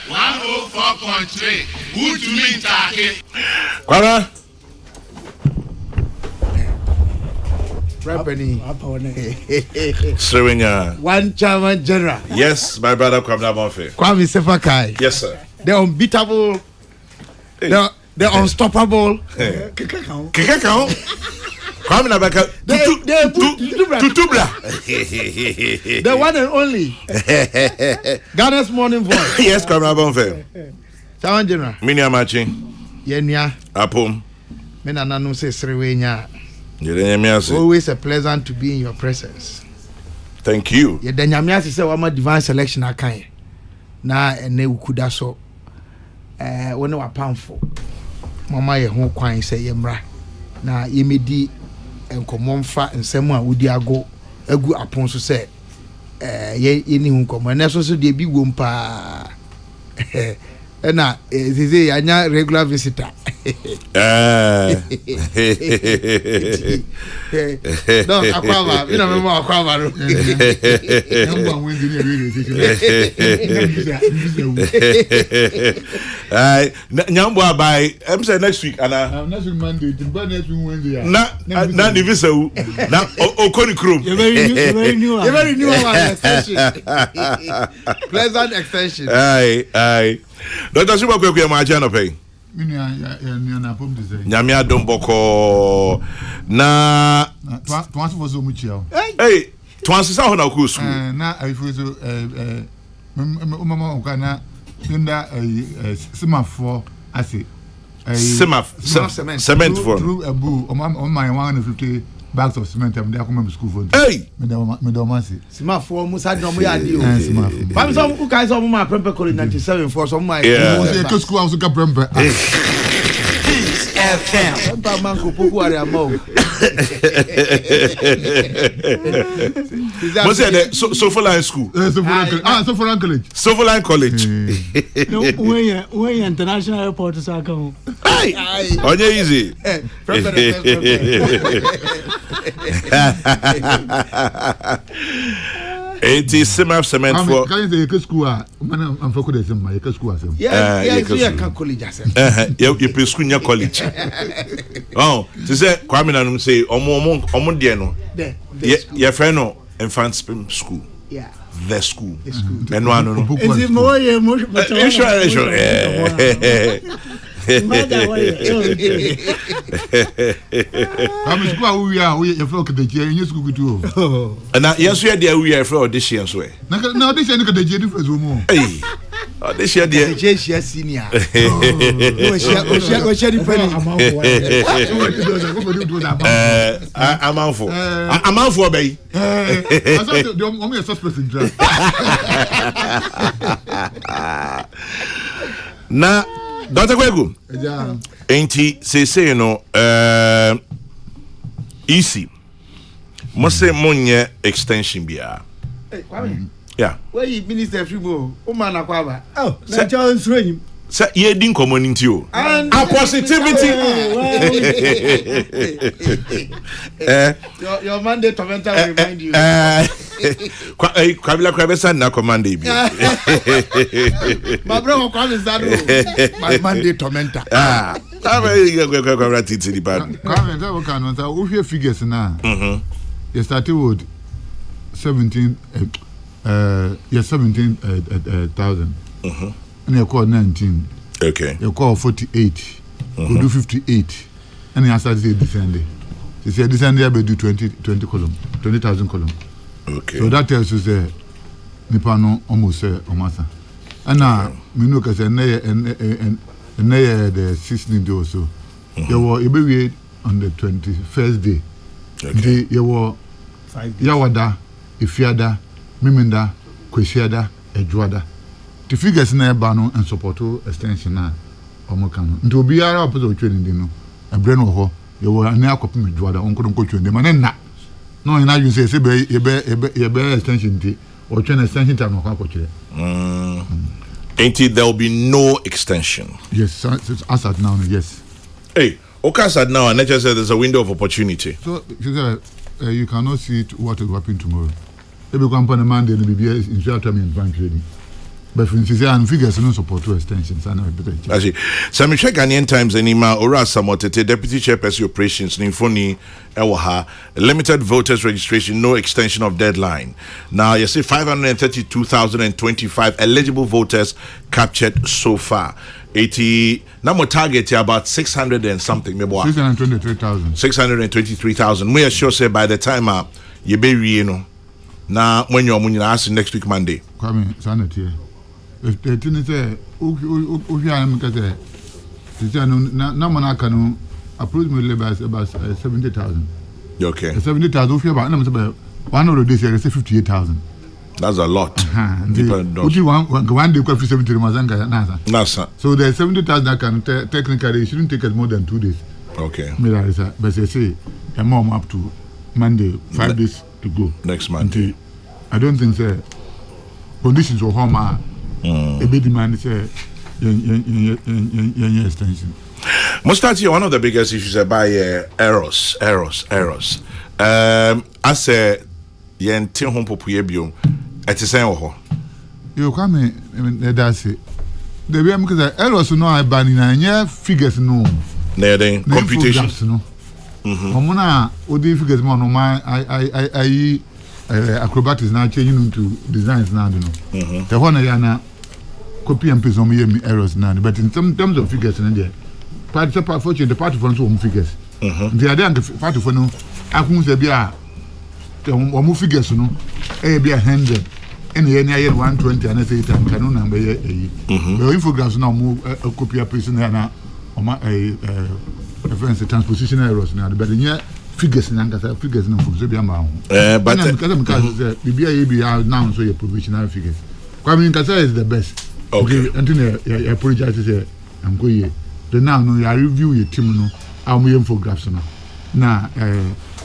104.3. Who to me take? Kwara. Rapani. Sriwenya. One German general. Yes, my brother Kwabena Bonfe. Kwame Sefakai. Yes, sir. The unbeatable. The unstoppable. Kekakao. Kwame Nabaka. Tutubla. The one and only. Ghana's morning voice. Yes, Kwabena Bonfe. German general. Mini amachi. Yenya. Apom. Mena nanu se Sriwenya. Always a pleasant to be in your presence. Thank you. Yeah, the Nyamias is a divine selection. I can na ene ukuda so. When we are powerful, Mama ye home kwine say yemra na yemedi enkomomfa nsemu a wodi ago agu apon so say ye ni hu nkomo na so de bi wom pa na zize anya regular visitor. No, akwaba, you know me akwaba ro. Nyambo abai, em say next week ana. Next week Monday, next week Wednesday. Na the visa na okoni krom. You very new one extension. Pleasant extension. Aye. Dr. Suba kwekwe ma acha no pay. Mini na pom de say. Nyame adom boko na twansi for so much here. Hey, twansi sa ho na ku school. Na afi so mama o kana nda semafo ase. Cement for. Through a boo on my 150 bags of cement am there come school for. Hey, me do man say. Semafo mu sa no mo ya di o. Semafo. Pam so ku kai so mo ma prempe college 97 for so my. Yeah. Go school also ka prempe. FM. Pam man ko poku are amao. Mo say the Sofoline school. Sofoline college. Sofoline college. No, when international airport is come. Hey, onye easy. It is cement for. Can you say school? I'm for college. My school. Yeah, can college. You preschool your college. Oh, to say Kwame Nanum say omo de no. Your friend no infant school. Yeah. The school. And one no. Is it more? Sure. I'm school we you flock the chair in school too. And now yes we are there we are for audition so. Now this is the difference more. Hey. Audition there. JC senior. Oh, share the I'm out for bay. I thought the only suspect in draft. Na Dr. Kwegu. Enti say no easy. Must say money extension bia. Hey, Kwame. Yeah. Where you minister Fribo? O man akwaba. Oh, na John Sreni. Say ye din community o. And positivity. Your mandate tormentor will remind you. Kwabila kwabesa na command bi. My brother Kwame Zado. My mandate tormentor. Kwabila titi di bad. Kwame that we can answer. We hear figures now. You started with 17,000. And you call 19. Okay. You call 48. You do 58. And you start to descend. You say descend there be do 20 column, 20,000 column. Okay. So that tells you say Nipano almost say Omasa. And now me know cause and the 16th day or so. You were able on the 21st day. Okay. You were 5 days. Yawada, Ifiada, Mimenda, Kwesiada, Edwada. The figures na eba no and support extension na omo kan no nti obi ara opposite training din no ebre no ho ye wo na akopem Edwada onko training dem na na no ina you say be extension di or train extension time no akokire Ain't there will be no extension. Yes, as at now yes. Hey, okay, as at now and nature said there's a window of opportunity. So you cannot see what will happen tomorrow. Every company Monday will be in short term in bank trading. But for instance, and figures no support to extensions. I know better. I see. Some check Ghanaian Times anima ora samotete deputy chairperson operations Nymphony Ewaha limited voters registration, no extension of deadline. Now you see 532,025 eligible voters captured so far. 80 number target here about 600 and something. 623,000. 623,000. We are sure say by the time you be now when you're asking next week Monday. Come sanity. If the thing is approximately about 70,000. Okay. 70,000 if you about one of the days you say 58,000. That's a lot. One day 70 Nasa. So the 70,000 that can technically it shouldn't take us more than 2 days. Okay. But they say a mom up to Monday, 5 days to go. Next Monday. I don't think conditions will harm a big demand extension. Mustati, one of the biggest issues about errors. I say yen tin home popuye biom etisen wo ho. You come that's it. The way because errors no I ban in figures no. Na den computation no. Omuna odi figures mo no I acrobatics now changing into designs now no. The one na copy and paste on errors now, but in terms of figures in there. Part of the part of one figures. The other part of no I can say be a figures no be 100 and any 120 and I say time can number the infographics now move a copy of person now a transposition errors now, but in figures and figures no for be amount. But because be now so your provisional figures. Kwame Nkasa is the best. Okay. Until I apologize to say I'm going. The now no I review your team no I'm infographics no. Now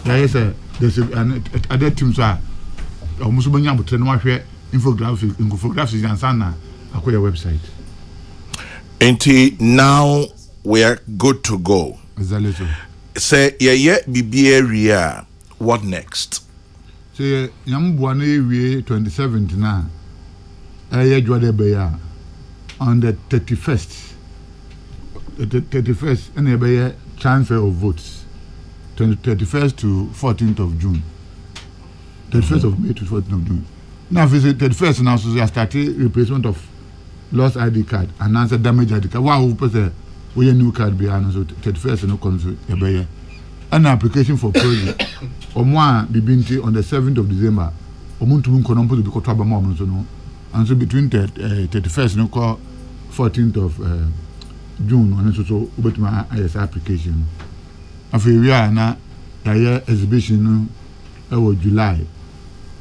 there is there's other teams are almost many about no hwe infographics and sana akwa website. Now we are good to go. Exactly. Say bibi area what next? Say yambo na ewie 27th na dwade be ya on the 31st. The 31st and be transfer of votes. 31st to 14th of June. 31st of May to 14th of June. Now, for the 31st now, so they started replacement of lost ID card and answer damaged ID card. Wow, we a new card behind so 31st no comes to an application for project. On the binti on the 7th of December. Omuntu nkonompo to be mom so no. And so between 31st no call 14th of June and so about my IS application. After we are now the exhibition July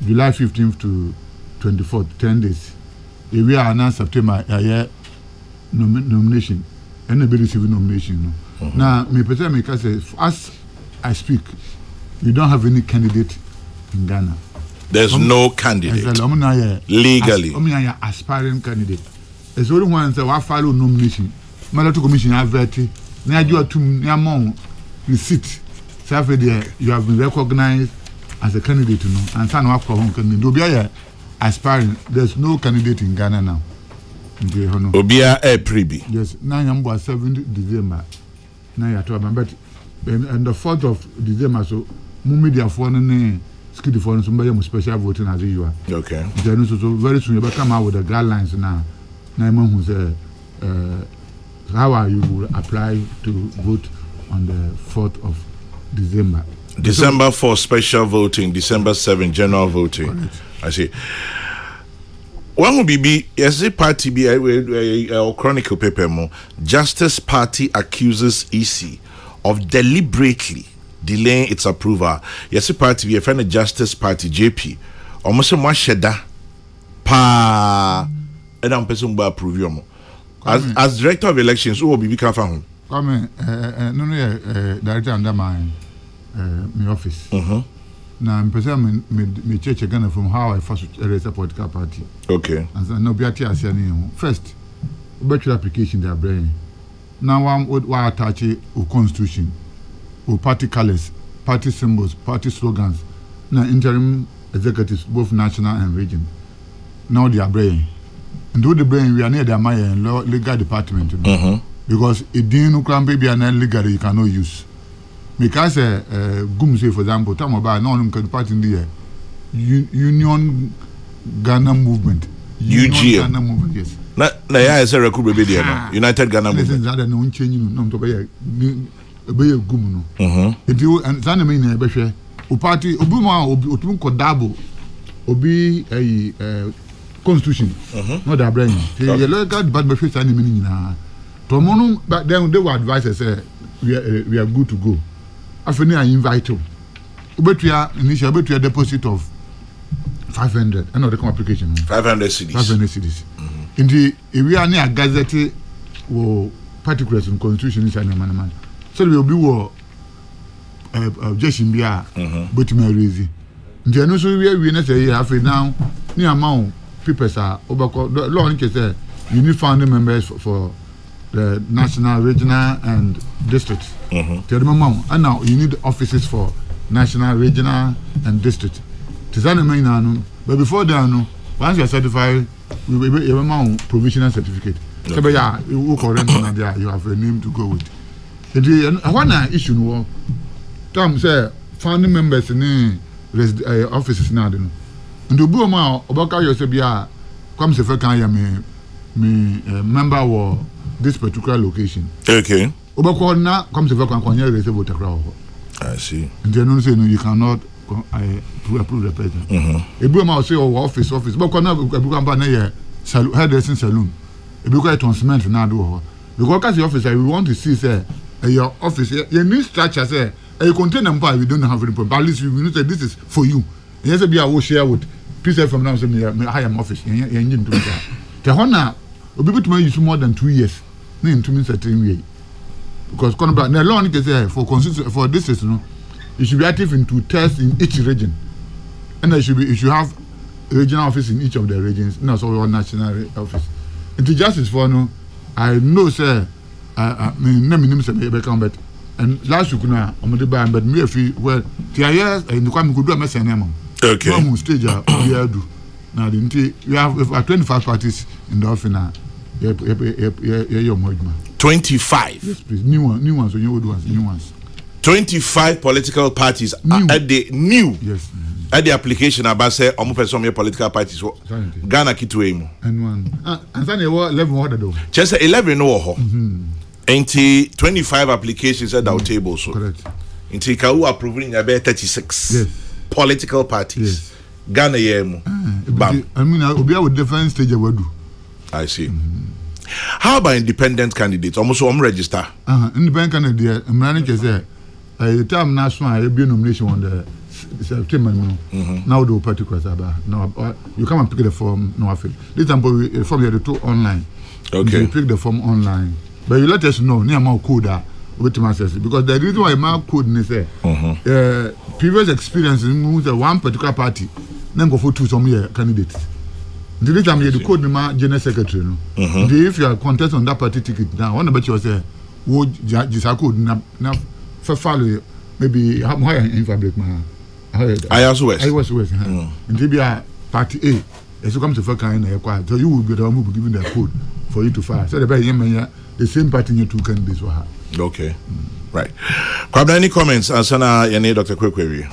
15th to 24th 10 days. We are now September nomination and nobody receiving nomination. Now me person me say as I speak we don't have any candidate in Ghana. There's no candidate legally. Aspiring candidate. It's only one say we follow nomination. Malato commission have verti na you to among receipt. So you have been recognized as a candidate no and san wa ko hon kan do bia aspiring. There's no candidate in Ghana now. Obia prebi. Yes, now I'm 7th December. Now you to but and the 4th of December so mu media for no skid for some special voting as you are. Okay. Then so very soon you will come out with the guidelines now. Now who say how are you will apply to vote on the 4th of December. December 4 special voting, December 7 general voting. Correct. I see. One will be yes, the party be a chronicle paper more. Justice Party accuses EC of deliberately delaying its approval. Yes, the party be a friend of Justice Party JP. Almost a sheda pa and I'm person will approve you. As director of elections, who will be careful? Come no director under my office. Now I'm person me church again from how I first raised a political party. Okay. And so no be at first bachelor application they are bringing. Now I'm what attach a constitution, or party colors, party symbols, party slogans. Now interim executives both national and region. Now they are bringing. And do the brain we are near the Maya legal department. Because it didn't cram baby and legal you cannot use. Because Gum say for example, time about non party in the Union Ghana movement. UGM. Ghana movement, yes. Na ya ese record baby there United Ghana movement. That no change no to be Gum no. If you and Zana mean e be hwe. O party obuma otum ko double obi constitution. No da brain. The legal department be Zana mean nyina. To monum but then they were advised say we are good to go. After I invite you. Ubetua initial ubetua deposit of 500 and the application 500 cedis. 500 cedis. In the we are near gazette or particulars in constitution is an man. So we will be war objection bia but me raise. The no so we na say have now near amount papers are obako law nke say you need founding members for the national, regional and district. Tell them and now you need offices for national, regional and district. But before that, once you are certified, we have a provisional certificate. So yeah, you correct and you have a name to go with. One issue no, Tom say founding members in offices now. And the Buma Obaka Yosebia comes if I can me member of this particular location. Okay. Obaka now comes if I can receive a crowd. I see. And then say no, you cannot approve the president. Ebuma will say office, but now Ebuma hairdressing salon. Ebuma transparent now do. Because the office we want to see say your office you need structure say you contain empire we don't have any problem. But at least we know that this is for you. Yes, be I will share with people from now say me hire my office. You need to do that. The honor obi to use more than 2 years. Na into certain way. Because na law need to say for this is no. You should be active in 2 tests in each region, and you should have a regional office in each of the regions. No, so one national office. And to justice for no, I know sir. I mean, say but and last week na buy but me if well, TIS and the kwame could do a message name. Okay. No stage we do. Now we have 25 parties in the office now. Yeah, 25. Yes, please. New ones, so new ones, new ones. 25 political parties at the new. Yes. At the application about say omo person me political parties Ghana kitwe mu. And one. And then 11 order though. Just 11 no ho. Enti 25 applications at our table so. Correct. Enti ka who approving about 36. Yes. Political parties. Yes. Ghana yemu. I mean obi with different stage we do. I see. How about independent candidates? Almost register. Independent candidate, I'm running say the time national I be nomination on the September now the particulars about no you come and pick the form no I feel this time the form you have to online. Okay. You pick the form online but you let us know near my code with my access because the reason why my code is say previous experience means one particular party then go for 2 some year candidates. The time you the code my general secretary no. If you are contest on that party ticket now one about you say wo just code na for follow maybe how in fabric man I was west and be a party A as you come to for kind of so you will be the one who will give the code for you to file so the same party you two candidates will have. Okay. Right. Kwabna, any comments ansana your name Dr. Kokrokoo?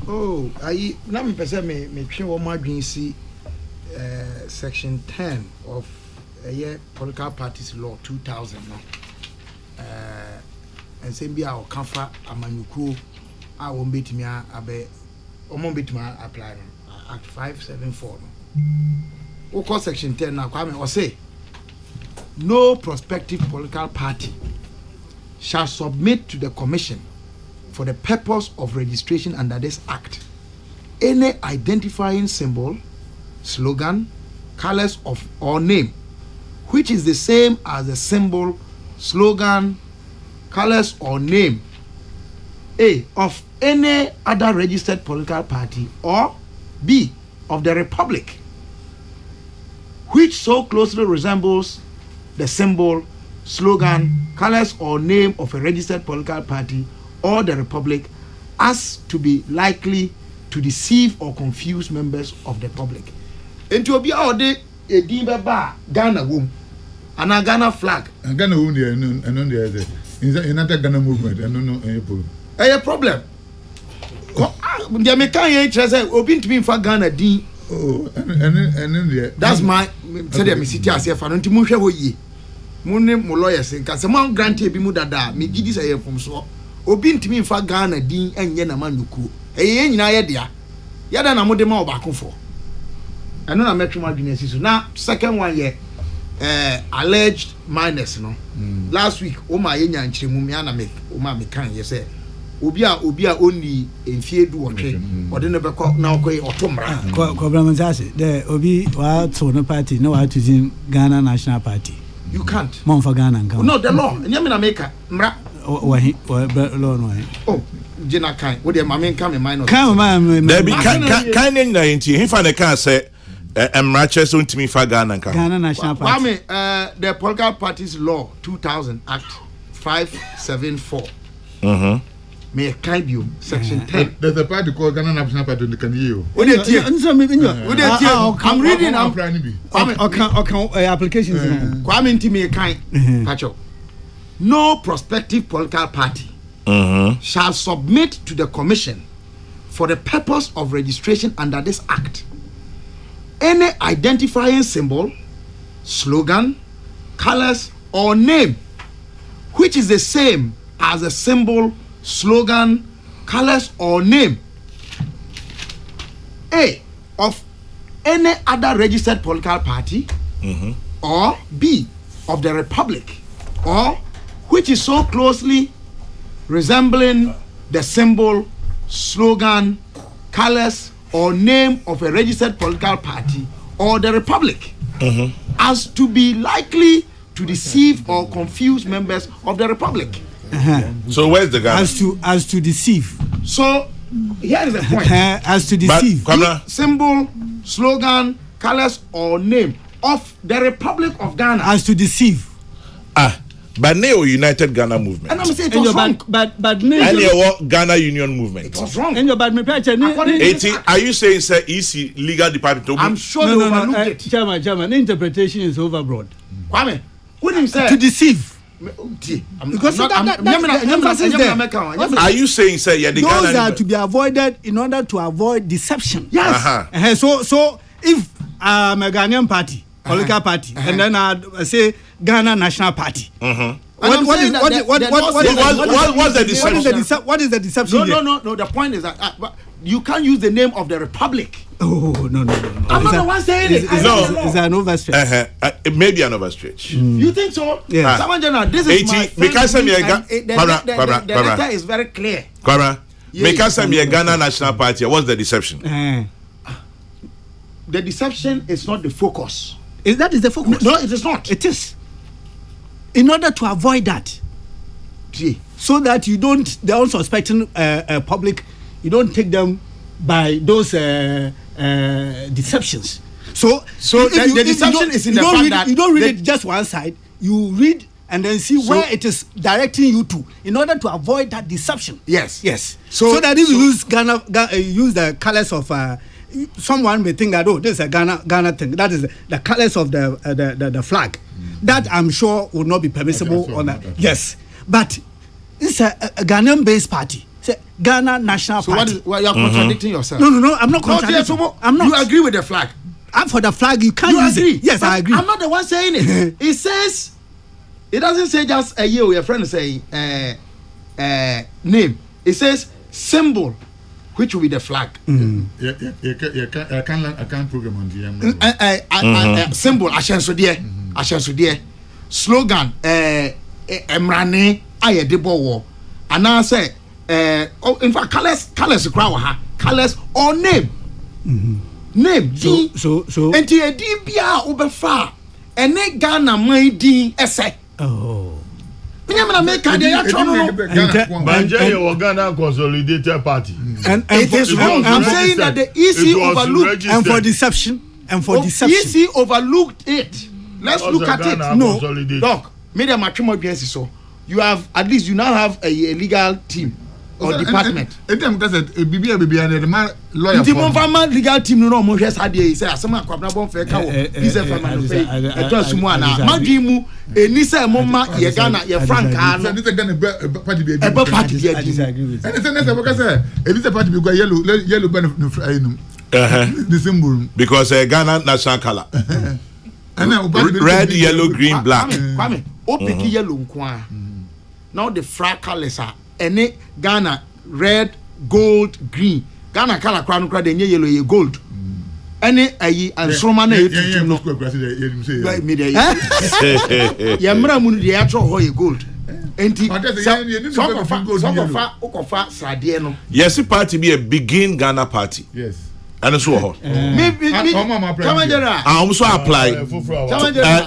Oh I na me pese me twe wo madwen si section 10 of political parties law 2000 no and say bia o kafa amanyukuo a won betimi abe omon betimi apply no act 574 no o section 10 na kwame o say no prospective political party shall submit to the commission for the purpose of registration under this act any identifying symbol, slogan, colors of or name which is the same as the symbol, slogan, colors or name A of any other registered political party or B of the republic which so closely resembles the symbol, slogan, colors or name of a registered political party or the republic as to be likely to deceive or confuse members of the public. Into obi a ode edin beba Ghana wom ana Ghana flag Ghana wom there and on the United Ghana movement and no problem the mekan ye say obi ntimi fa Ghana din and that's my say the city as fa no ntimi hwe ho yi mo ne mo lawyers nka se mo grant e bi mu dada me gidi say ye fom so obi ntimi fa Ghana din enye na manuku eye nyina ye dia yada na mo de ma obakofo eno na metro adwene si so na second one ye alleged minors no last week o ma ye nyankyere mu me ana me o ma me kan ye say obi a oni enfie du otwe ode ne beko na okoy otomra Kobramazase the obi wa to no party no wa to Ghana National Party you can't mon for Ghana nka no the law nyame na make mra wa law no oh jina kan wo de ma me nka me minor kan ma there be kan na nti he fa ne kan say emrache so ntimi fa Ghana National Party the political parties law 2000 act 574 me kind section 10 there's a party called Ghana National Party in the Canio. I'm reading applications Kwame ntimi kind pacho no prospective political party shall submit to the commission for the purpose of registration under this act any identifying symbol, slogan, colors or name which is the same as a symbol, slogan, colors or name A of any other registered political party or B of the republic or which is so closely resembling the symbol, slogan, colors or name of a registered political party or the republic as to be likely to deceive or confuse members of the republic. So where's the Ghana? As to deceive. So here is the point. As to deceive. Symbol, slogan, colors or name of the Republic of Ghana. As to deceive. But Neo United Ghana movement. And I'm saying it was wrong. But and Ghana Union movement. It was wrong. And your bad me are you saying say EC legal department? I'm sure they overlooked it. Chairman, the interpretation is overbroad. Kwame, who didn't say to deceive? Because are you saying say yeah, the those Ghana are to be avoided in order to avoid deception? Yes. So if I'm a Ghanaian party, political party, and then I say Ghana National Party. What's the deception? What is the deception? No. The point is that you can't use the name of the republic. Oh no. I'm not the one saying it. Is an overstretch? It may be an overstretch. You think so? Yeah. Someone general, this is my the letter is very clear. Kwara, make us a Ghana National Party. What's the deception? The deception is not the focus. That is the focus. No, it is not. It is. In order to avoid that, so that you don't, the unsuspecting public, you don't take them by those deceptions. So the deception is in the fact that you don't read it just one side. You read and then see where it is directing you to, in order to avoid that deception. Yes. So that if you use use the colors of. Someone may think that this is a Ghana thing. That is the colors of the flag. That I'm sure would not be permissible on that. Yes, but it's a Ghanaian-based party. It's a Ghana National Party. So you are contradicting yourself. No, I'm not contradicting. I'm not. You agree with the flag? I'm for the flag. You can't use agree? It. Yes, but I agree. I'm not the one saying it. It says, it doesn't say just a year. Your friend say name. It says symbol. Which will be the flag? I can't program on the symbol. Ashensudiye. Slogan. Emrane ayedebo. And I say, in fact, colors colors or name. Name. So. And the DBA ubefa. Ene Ghana my ese. Oh. Ghana Consolidated Party. And it is wrong. I'm saying that the EC overlooked and for deception. EC overlooked it. Let's look at it. No, doc. Made a matrimonial so you have at least you now have a legal team or department. Etem ka said bibi and the man lawyer. Nti mo farmer legal team no mo hwe sa de say asema kwabna bon fe ka wo. This farmer no pay. Eto asumu ana. Madwi mu eni say mo ma ye Ghana ye franka no. This Ghana party be ebe party be and say next because say party be go yellow ben no the symbol because Ghana national color. Red, yellow, green, black. Kwame, o pick yellow nkwa. Now the flag colors are any Ghana red, gold, green. Ghana color crown crowd and yellow, ye gold. Any ayi and soma na etu no. Yamra mu the actual ho ye gold. Enti some of okofa sade no. Yes, party be a begin Ghana party. Yes. And so ho. Me I'm so apply.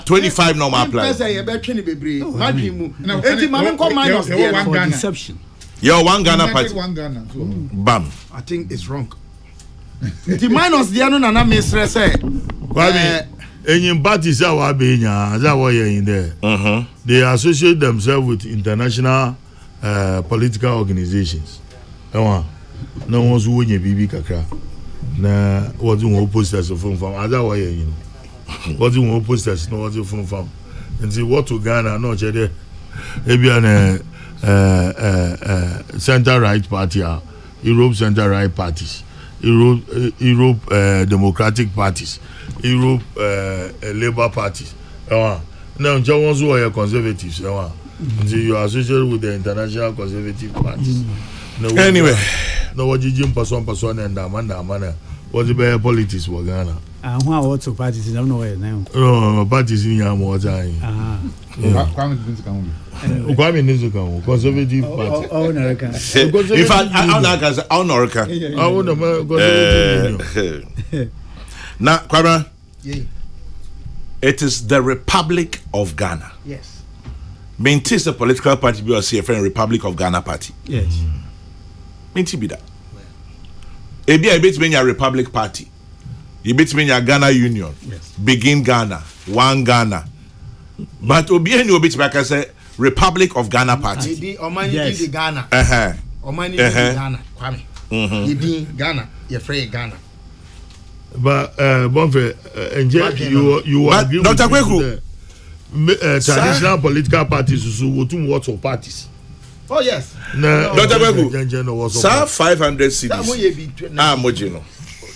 25 normal apply. Say you be twene bebre. Madwi mu. Enti mama come minus there for deception. Yo one Ghana party. Bam. I think it's wrong. The minus there no na me stress say. Kwame, any parties that were being that were in there. They associate themselves with international political organizations. No one's who win BB kakra. Na what you want posters from other way, you know. What you want posters, no what you from. And see what to Ghana, no chede. Maybe an center right party, Europe center right parties, Europe democratic parties, Europe Labour parties. Now, Jones who are conservatives. You are associated with the international conservative parties. Anyway, no what you jump person and man. What's the better politics for Ghana? Who are also parties? I don't know where now. No, parties in Yamo time. Kwame needs to come. Conservative party. Oh, American. In fact, I'm American. I want to Now, Kwame, it is the Republic of Ghana. Yes. Maintains the political party be a CFN Republic of Ghana party. Yes. Maintain be that. Ebi a bit many Republic Party. You bit many Ghana Union. Yes. Begin Ghana, one Ghana. But obi any obi back say Republic of Ghana Party. The Omani di Ghana. Omani di Ghana. Kwame. Yedi Ghana. You free Ghana. But Bonfe, you but agree Dr. with traditional political parties who would do what of parties. Oh yes. Dr. Beku, sir, 500 CDs. Mojino.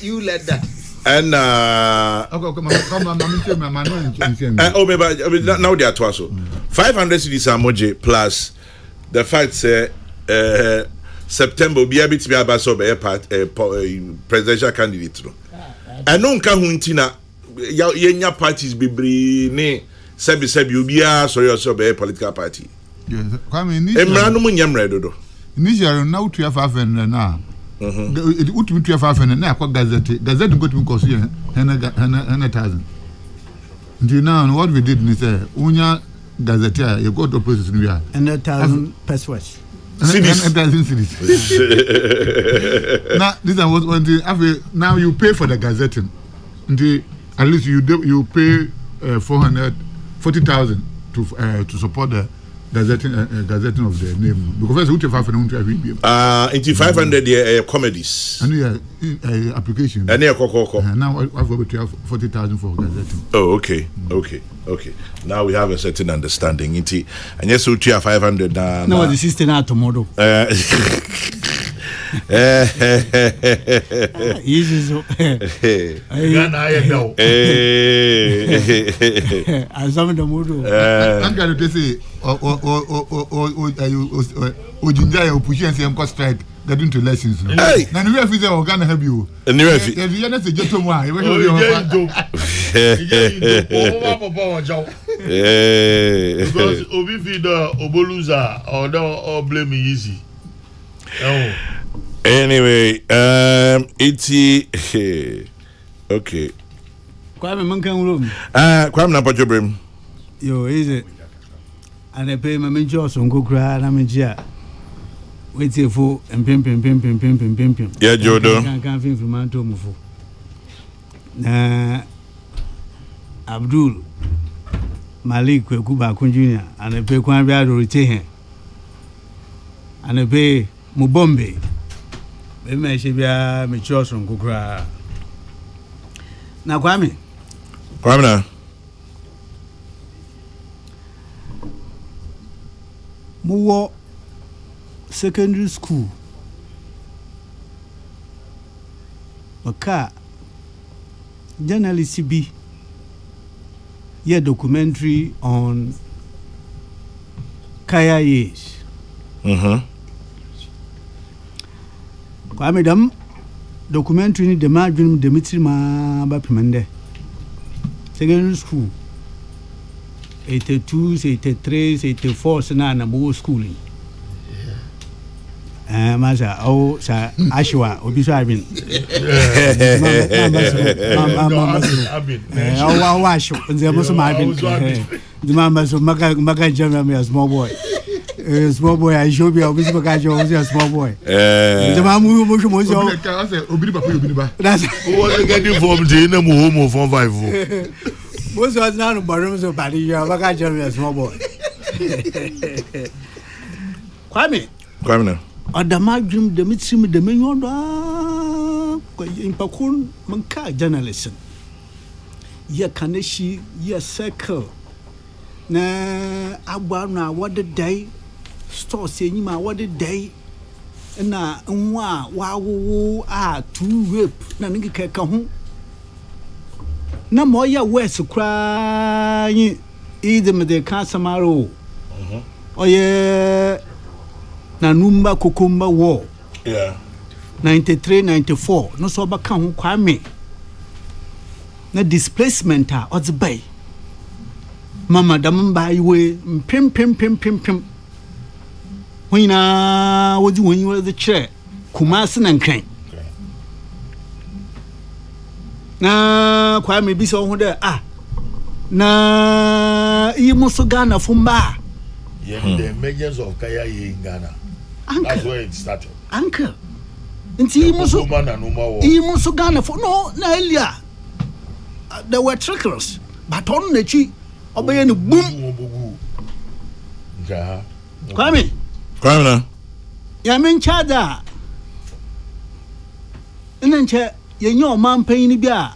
You let that. And now they are twice. 500 CDs Moji plus the fact September be a bit me about presidential candidate. And no huntina yenya parties be ne sebi ubia sorry also be political party. Yes, Kwame ni. Emranu mu nyamre dodo. Initially now 2,500 na. It would be 2,500 na kwa gazette. Gazette go to cost 100,000. Now what we did is unya gazette you go to process we are 100,000 pesos. 100,000 cities. Now this is what one thing. Now you pay for the gazette. At least you pay 440,000 to support the gazetting of the name because first 500 into 500 comedies and application and now I've got 40,000 for gazetting. Oh, okay. Now we have a certain understanding into and yes we 500 no the system now tomorrow easy so as some the mood I'm going to say Ojinja push and say I'm strike get into lessons now we have to Ghana help you and you have to get to one because obi feed oboluza or blame easy. Anyway, okay. Kwame mankan room. Kwame na pacho brim. Yo, is it? And I pay my menjo so ngokra na menjia. Wait for pim. Yeah, Jodo. Kan fin from to mufo. Na Abdul Malik Kwekuba Kun Junior and I pay Kwan Bia do retain. And I pay Mubombe. Me she bia me church from Kokrokoo. Na Kwame na. Muwo secondary school. Maka journalist bi documentary on Kaya years. Kwame dam documentary ni dem adwum Dimitri ma ba pemende. Secondary school 82, 83, 84 na mo schooling. Masa sa ashwa obi so abin. Wa asho nze mo so ma abin. Di mama so maka jam me small boy. Small boy I show be obi so maka jo a small boy. Di mama mo so obi papa obi ba. That's what getting from the na mo home from 5. Most was now no barum so bad you maka jam me small boy. Kwame na. Adamadrum Dimitri de menyodo ko impakun manka journalism ya kaneshi ya circle na agba na what day store senyima what day na nwa wawo to rape na ngika ka ho na mo ya west kra yi idem de kasamaro oye na numba kokomba war 93 94 no so baka ho Kwame na displacement a odze bay mama dam ba yiwe pem hoina wodi woni wodi kire Kumasi na nkran na Kwame bi so ho de na yimuso Ghana fumba the emergence of Kaya in Ghana. That's where it started. Uncle. Nti imuso Ghana for no na elia. There were trickers. But on the chi obey no boom. Kwame na. Ya men chada. Nche yenye o man payin bia.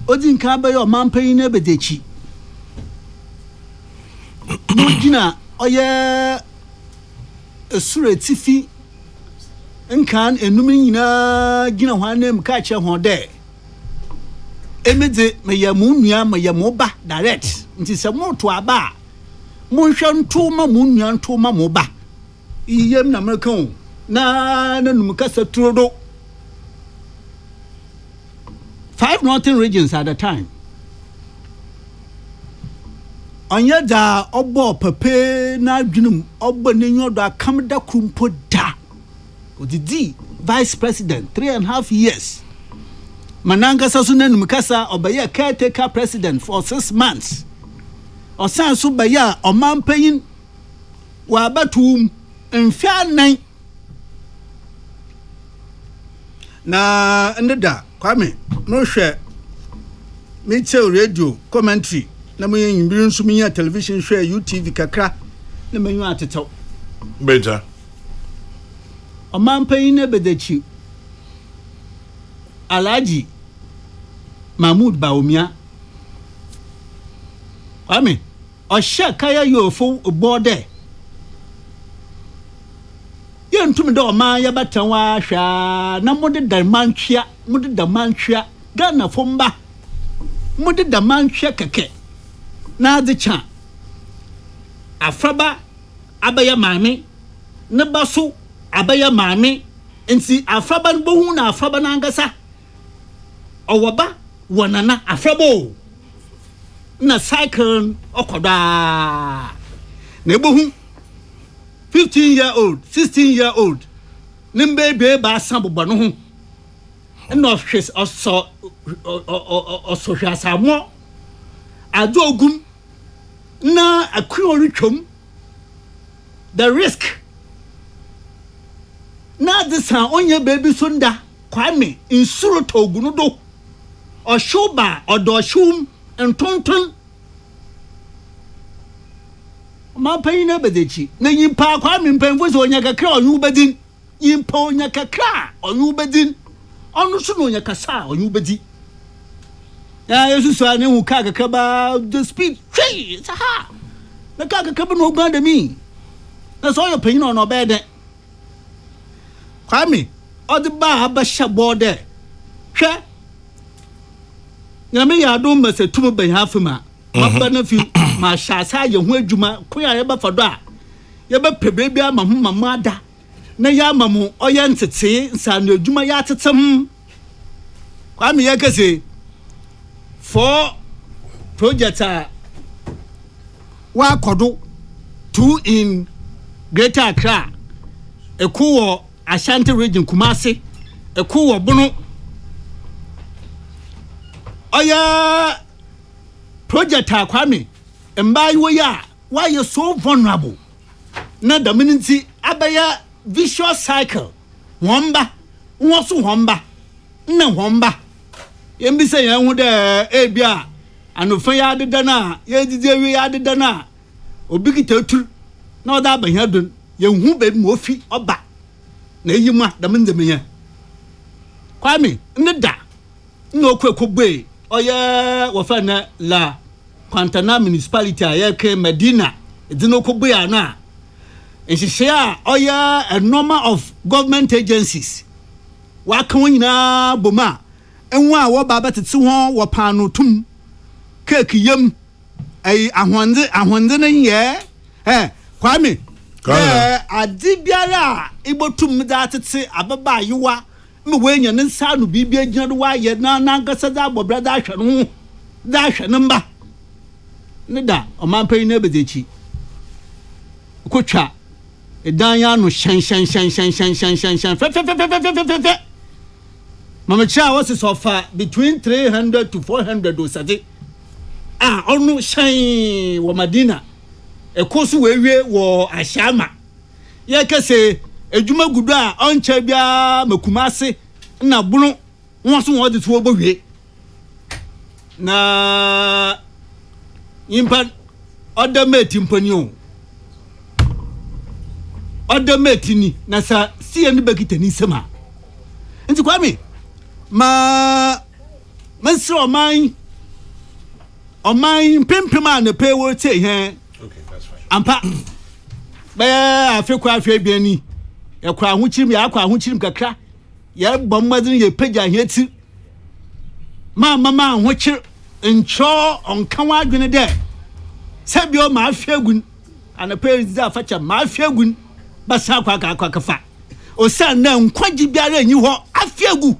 Odin ka ba yo man payin na bedechi. Mujina oye esure tifi nkan enum nyina gina hwanem ka che ho de emede meyamu nua meyamu ba direct nti se moto aba monhwe nto ma mu nua nto ma mo ba iyem na mekan na nanum kasa turodo 5 northern regions at the time. Anya da obo pepe na adwunum obo nenyodo akamda krumpo da odidi vice president 3.5 years mananga saso nanum kasa obeye caretaker president for 6 months osan so baya omampanyin wa batum mfia nan na ndeda Kwame no hwe me tell radio commentary na mo yin bi nso mi ya television show UTV kakra na manyu atetew beja omampan na bedachi Alhaji Mahmoud Baumia Kwame o sha kaya yofo bode yentum de o man ya batanwa hwa na mode da manhwea Ghana fomba mode da manhwea keke na de cha afraba abaya mame ne baso abaya mame nti afraba no bohu na afraba na angasa owoba wonana afrabo na cycle okoda na bohu 15-year-old 16-year-old nimbe ba sambo no ho no hwes oso hwasamo adogum na akwolutwom the risk na this onye baby sonda Kwame insuro togunu do oshoba odoshum entonton ma payin na bedechi na yimpa kwa me mpemfo so onya kakra onyu bedin yimpa onya kakra onyu bedin onu so no onya kasa onyu bedi ya yesu so ane hu ka kakra ba the speed tree ha na ka kakra no gba da mi na so yo payin no bede kwa me odi ba aba shabo de hwe nyame ya do mbese tum ban hafima maba na fi ma shasa ye ho adwuma ko ya ba fado a ye ba pebe bia ma ho mama ada na ya mamu oye ntete nsa na adwuma ya tetem kwa me ye kese for project wa kodo 2 in Greater Accra ekuwo Ashanti region Kumasi ekuwo Bunu oya project akwame mbai wo ya why you so vulnerable na the minute abaya vicious cycle womba nwoso womba na womba yembi se yan hu de ebia anofan ya deda na ye didi wi ya deda na obi kitatur na oda abahan don ye hu be mo fi oba na yima da minze menya kwame ndeda na okwekogbe oye wafana la Quantana municipality ayeke Medina edino kogbe ana enhihia oye a number of government agencies wa kan nyina boma enwo a wo baba tete ho wo pano tum cake yam ai ahonde ne ye kwame adi biara ibotum da tete ababa yiwa me wenya ne nsa no bibia gina do wa ye na ngasa da bobra da hwe no da hwe ne mba ne da o man pay na bedechi kotwa edan ya no shan fe mama cha was offer between 300 to 400 osade onu shan wo Madina ekosu wewie wo Ashama ye kese edwuma gudu a oncha bia makumase na bunu wonso wo de to obowie na impa oda meti mpani o oda meti ni na sa sie ni bakita ni sema nti kwame ma sro oman pempema na pay wo te he okay that's fine ampa ba afekwa afwe biani yakwa ahuchirim ya akwa ahuchirim kakra ya bommadin ye pagya heti mama ahuchir ncho onkanwa adwene de sebio ma afegun ana parents da facha ma afegun basa akwa kafa osan na nkwaji biara enyi ho afegu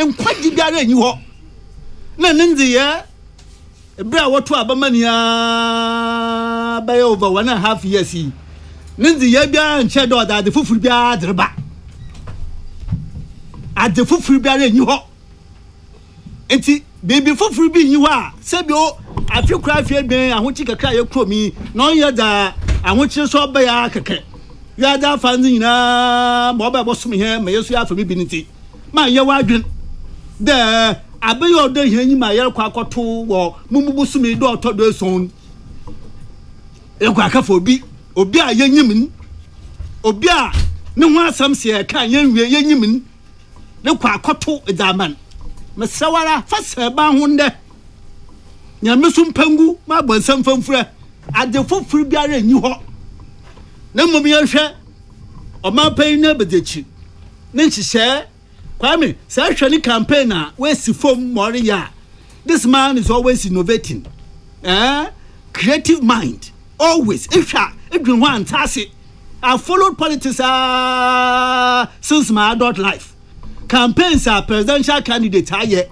nkwaji biara enyi ho na nndi ye ebra woto abamania by over 1.5 years nndi ye bia nche do da de fufuru bia dreba ade fufuru bia enyi ho enti baby fufuru bi enyi ho a sebio afekura afie ben ahochi kakra ye kromi na onye da ahochi so ba ya keke ya da fanzi nyina mo ba bosom he ma yesu ya afami biniti ma ye wadwen de abeyo de he nyima ye kwa akoto wo mumubusumi do otodo eson e kwa kafa obi a ye nyimin obi a ne ho asam se ka ye nwie ye nyimin ne kwa akoto edaman mesawara fasa ba hunde nyame so mpangu ma bonsam famfura ade fofuru biara enyi ho na mmom ye hwe o ma pan na bedechi ne nhihye kwame sa hwe ni campaign a we si fom moriya this man is always innovating creative mind always ifha edwin ho antase I followed politics since my adult life campaigns are presidential candidate aye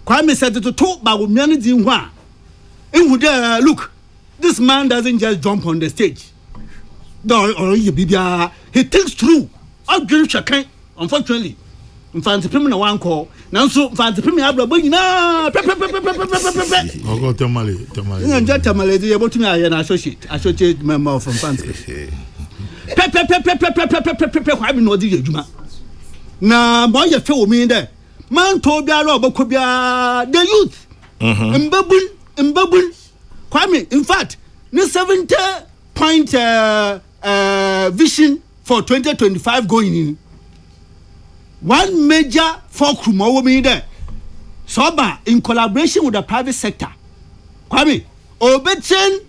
kwame said to talk about women din ho a look, this man doesn't just jump on the stage. He thinks through. Unfortunately, Infante Pimina one call. Now, so Infante Pimina Abrabina. Go Tamale. Tamale, you're able to me an associate member from France. I know the Juma. Now, boy, you feel me there. Man told me the youth. Mbabun kwame in fact ne 70% 5-point vision for 2025 going in. One major fulcrum there. Soba in collaboration with the private sector. Kwame, obtain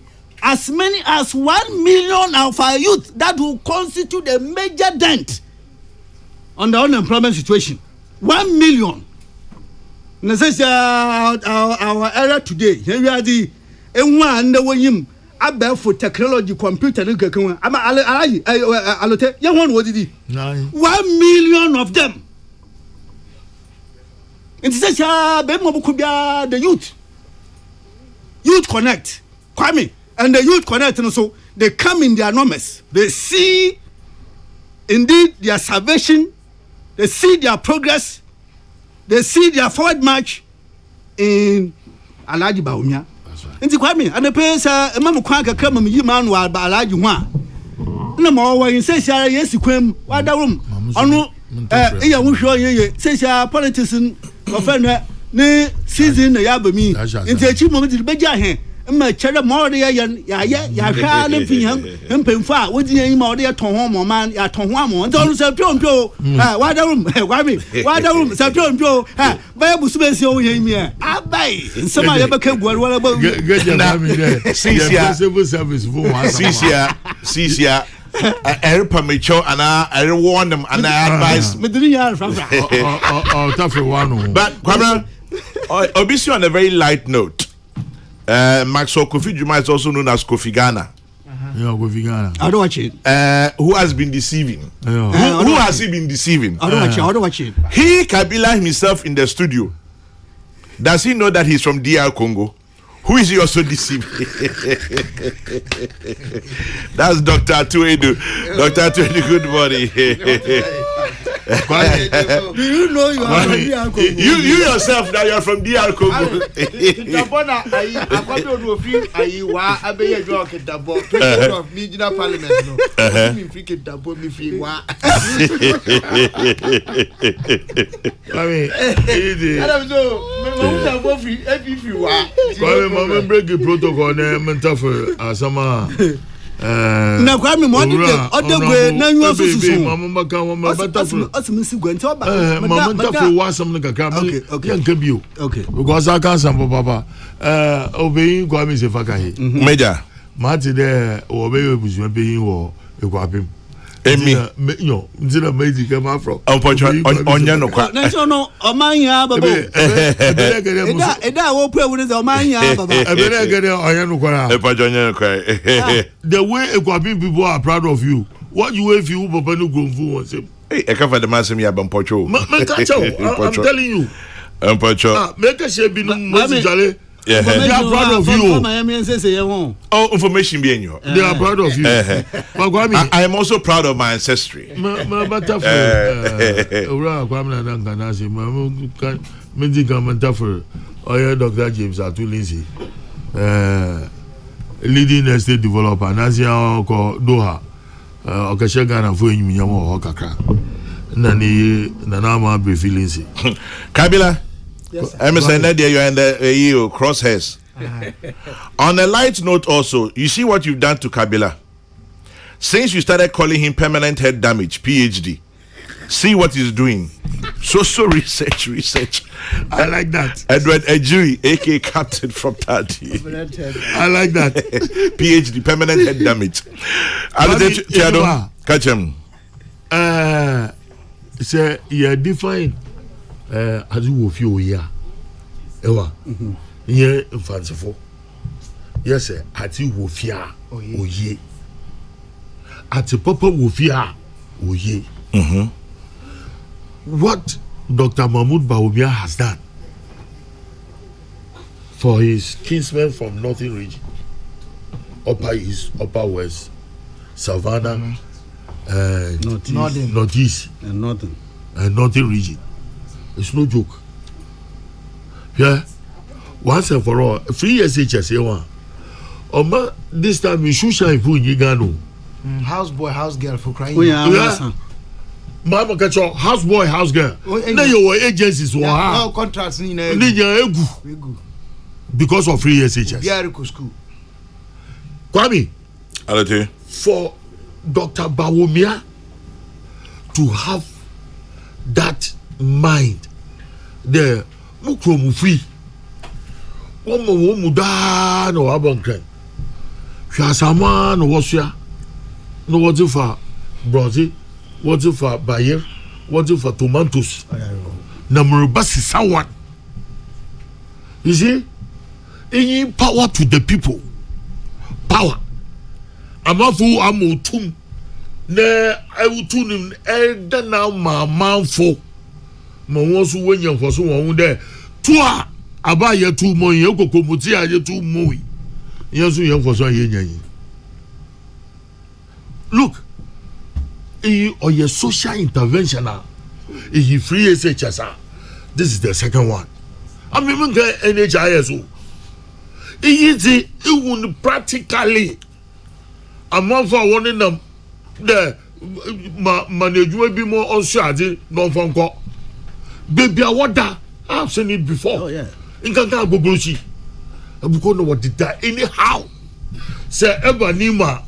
as many as 1 million of our youth that will constitute a major dent on the unemployment situation. 1 million. And this our era today. Here we are the and the way about for technology, computer, and I'm alote. You want what did he? 1 million of them. And says, the youth connect, Kwame, and the youth connect, and so they come in their numbers. They see indeed their salvation, they see their progress, they see their forward march in Alaji Baumia. And the Kwame, and the place, a mamma quanka come and you man while Alaji one. No more when you say, yes, you come, why the room? I know, I will show you, says politics. Offender ne season ya ba mi nti chi moment be ja he ma chere mo de ya hwa ne pian mpemfo a wodi yan ma de ton ho mo man ya ton ho amo nti onu se pio wa da room se pio ba ya busu be se o yan mi abai nsema ya be ka guar wala ba na civil service for one sisia I permission and I warn them and I advise. But Kwame, obviously on a very light note, Maxwell Kofi Juma is also known as Kofi Ghana. Kofi Ghana. I don't watch it. Who has been deceiving? Who has he been deceiving? I don't watch it. He Kabila himself in the studio. Does he know that he's from DR Congo? Who is he also deceiving? That's Dr. Tuedu. Dr. Tuedu, good morning. Do you know you are from DR Congo? You yourself now you are from DR Congo. Mama break the protocol mental for asama na kwa me mo de odegwe na nyu osusu mama baka mama bata for osimisi gwanti oba mama bata for wasam no kakra yanka bio because I can't some papa obeyin kwa me se faka he major mati de obeyin obusu obeyin wo ekwapem Emi yo nzira meji kama from onya no kwa na so no omanya baba eda wo pray we say omanya baba ebere gede onya no kwa onya no kwa the way ekwapim people are proud of you what you if you papa no gromfu won say hey e ka fa the masem ya bampocho man catch I'm telling you bampocho make a share bi no jale they are proud of you. Oh, information being you. They are proud of you. I am also proud of my ancestry. Dr. James Atu Lindsay, leading estate developer. Nasia Doha, Okashagana for Yamo Hokaka. Nanama Briefy Lindsay. Kabila. Yes, Emerson, you're in the EU crosshairs. On a light note, also, you see what you've done to Kabila. Since you started calling him permanent head damage, PhD, see what he's doing. So research. I like that. Edward Ejiri, aka Captain from Tati. I like that. PhD, permanent head damage. Catch him. Say, you're defined. As you of you here, ewa, here fanciful. Yes, sir. At you wofia, oye. At the papa wofia, oye. What Dr. Mahmoud Baumia has done for his kinsmen from Northern region, Upper East, Upper West, Savannah, Northeast, and Northern region. It's no joke. Yeah. Once and for all, free SHS, Oma, this time you should shine for Yigano. House boy, house girl for crying. Mama catch your house boy, house girl. Now your agencies were no contracts in because of free SHS. Biariko school. Kwame, Alate. For Dr. Bawumia to have that mind, the mukromufi, womu da no abankran. Shasama no wasya, no what for Brazil, what for Bayer, what for tomatoes. Number basi someone. You see, any power to the people, power. Amafu amotum na awutunim elda na mamanfo mo wonso wenyan foso won de to a aba ye tu mo ye kokomuti a ye tu mo yesu ye foso ye nyan. Look, or social intervention free SHS. This is the second one. I mean NHIS it practically among for one in them the management be more on charge non phone call. Baby, water. I've seen it before. Oh yeah. In Kaka Bogoshi. I'm going to what did that anyhow. Say ever Nima.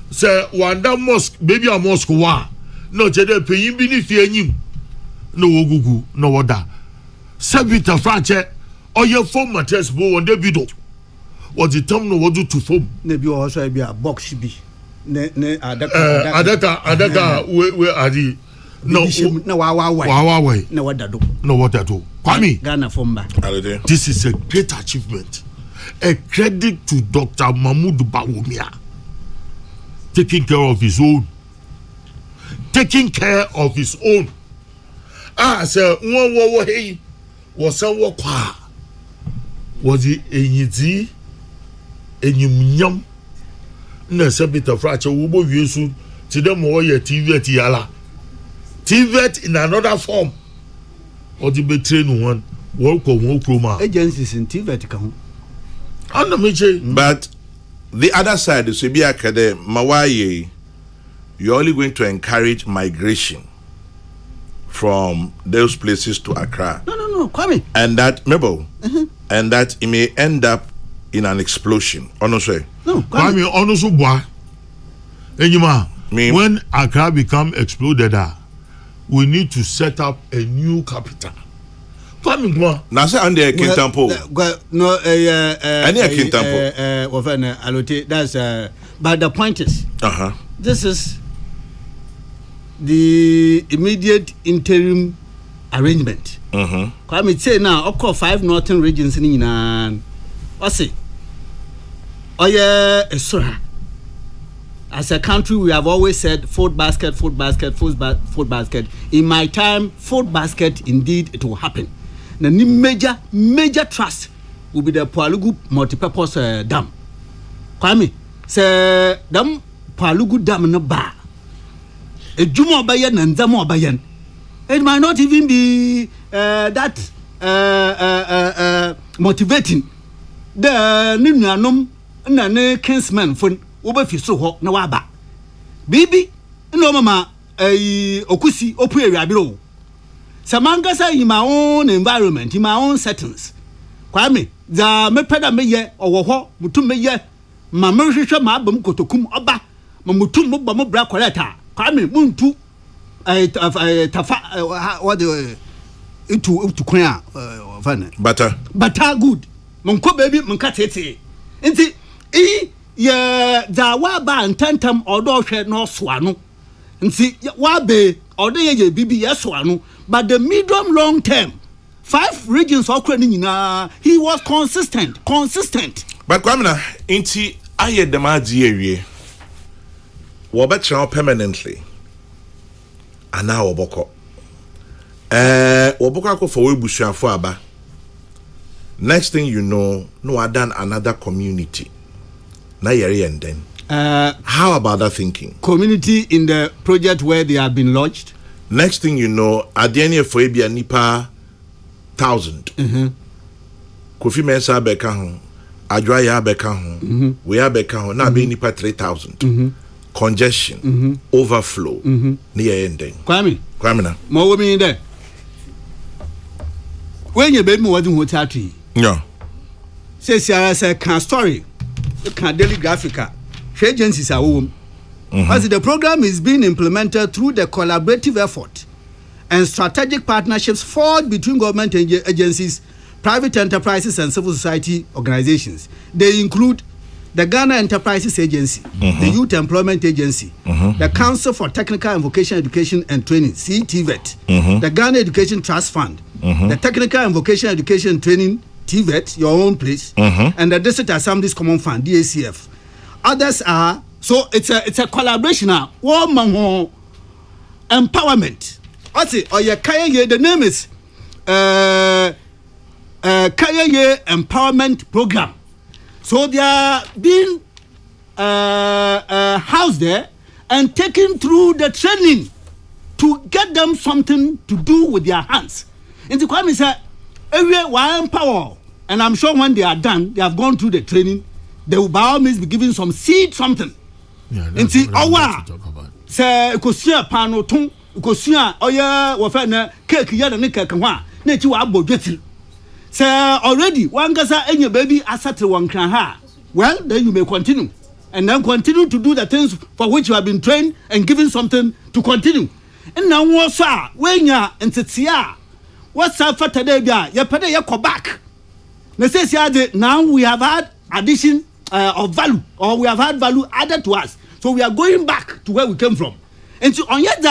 Say Wanda mosque, baby a mosque wa. No chede paying beneath him. No gugu, no water. Sabita Franche or your phone matters bo on the video. What the term no what do to form? Maybe also be a box be. Ne adaka where are the no wawa no what that do. No what that do. Kwame Ghana Fomba. This is a great achievement. A credit to Dr. Mahmoud Bawumia. Taking care of his own. Taking care of his own. Sir, one hey was some kwa. Was it enyiti enyumnyam na sabita fracha wo yesu ti dem wo ye TVET yala TVET in another form or the betray no one work on one chroma agencies in TVET kan ana meche. But the other side is be akade mawaye you're only going to encourage migration from those places to Accra. No, Kwame. And that Mabel, and that it may end up in an explosion. Honestly. No, Kwame honestly boy. Enyima, when Accra become exploded, we need to set up a new capital. Kwame boy. Now say on the Kintampo. No, any Kintampo. Alote. That's but the point is. This is the immediate interim arrangement. Kwame say now, of 5 northern regions in what's it? Oh yeah, as a country, we have always said food basket. In my time, food basket indeed it will happen. The major trust will be the Palugu multipurpose dam. Kwame say dam Palugu dam no ba. A Juma Bayan and Zamo Bayan. It might not even be that motivating. The Ninanum Nane kinsman for Oberfiso no waba. Baby, no mama, Okusi, Opera Rabiro. Samangasa in my own environment, in my own settings. Kwame, the Mepeda Meye or Woho, Mutume, Mamurisha Mabum Kotokum Oba, Mamutum Bamubra Coletta. Kwame muntu tafa what the into kwea fane butter good monko baby monka tete nti ye da wa ba ntantam odo hwe no so ano nti wa be odo ye bibi ye so ano but the medium long term 5 regions okra ni nyina he was consistent but Kwame na nti aye dem adi ewie Wobetcha permanently. And now Woboko. Woboko for Webushafo aba. Next thing you know, no I done another community. Na yeri and then. How about that thinking? Community in the project where they have been lodged. Next thing you know, at the end of Fabia Nipa 1,000. Kofi Mensa beka ho, Adwaya beka ho, we are beka ho, na be Nipa 3,000. Congestion, overflow, near ending. Kwame na. Mo wo mi there. When you baby was in hotel tree. Yeah. Say can story. You can daily graphica. agencies are home. As the program is being implemented through the collaborative effort and strategic partnerships forged between government agencies, private enterprises, and civil society organizations. They include the Ghana Enterprises Agency, the Youth Employment Agency, the Council for Technical and Vocational Education and Training, CTVET, the Ghana Education Trust Fund, the Technical and Vocational Education and Training, TVET, your own place, and the District Assemblies Common Fund, DACF. Others are, so it's a collaboration now. Empowerment. What's it? The name is Kaya Empowerment Program. So they are being housed there and taken through the training to get them something to do with their hands. And the Kwame said, everywhere we empower, and I'm sure when they are done, they have gone through the training, they will by all means be given some seed something. Yeah, that's what I'm about to talk about. Say, kosia pano ton, kosia oya wafa na cake ya na cake wa na chi wa abodwetil. Say already one gasa enye baby asatre wan kran ha. Well, then you may continue and then continue to do the things for which you have been trained and given something to continue. And now what sa when ya entetia what's up for today bia ya pede ya go back. Now we have had addition of value, or we have had value added to us. So we are going back to where we came from. And so on yet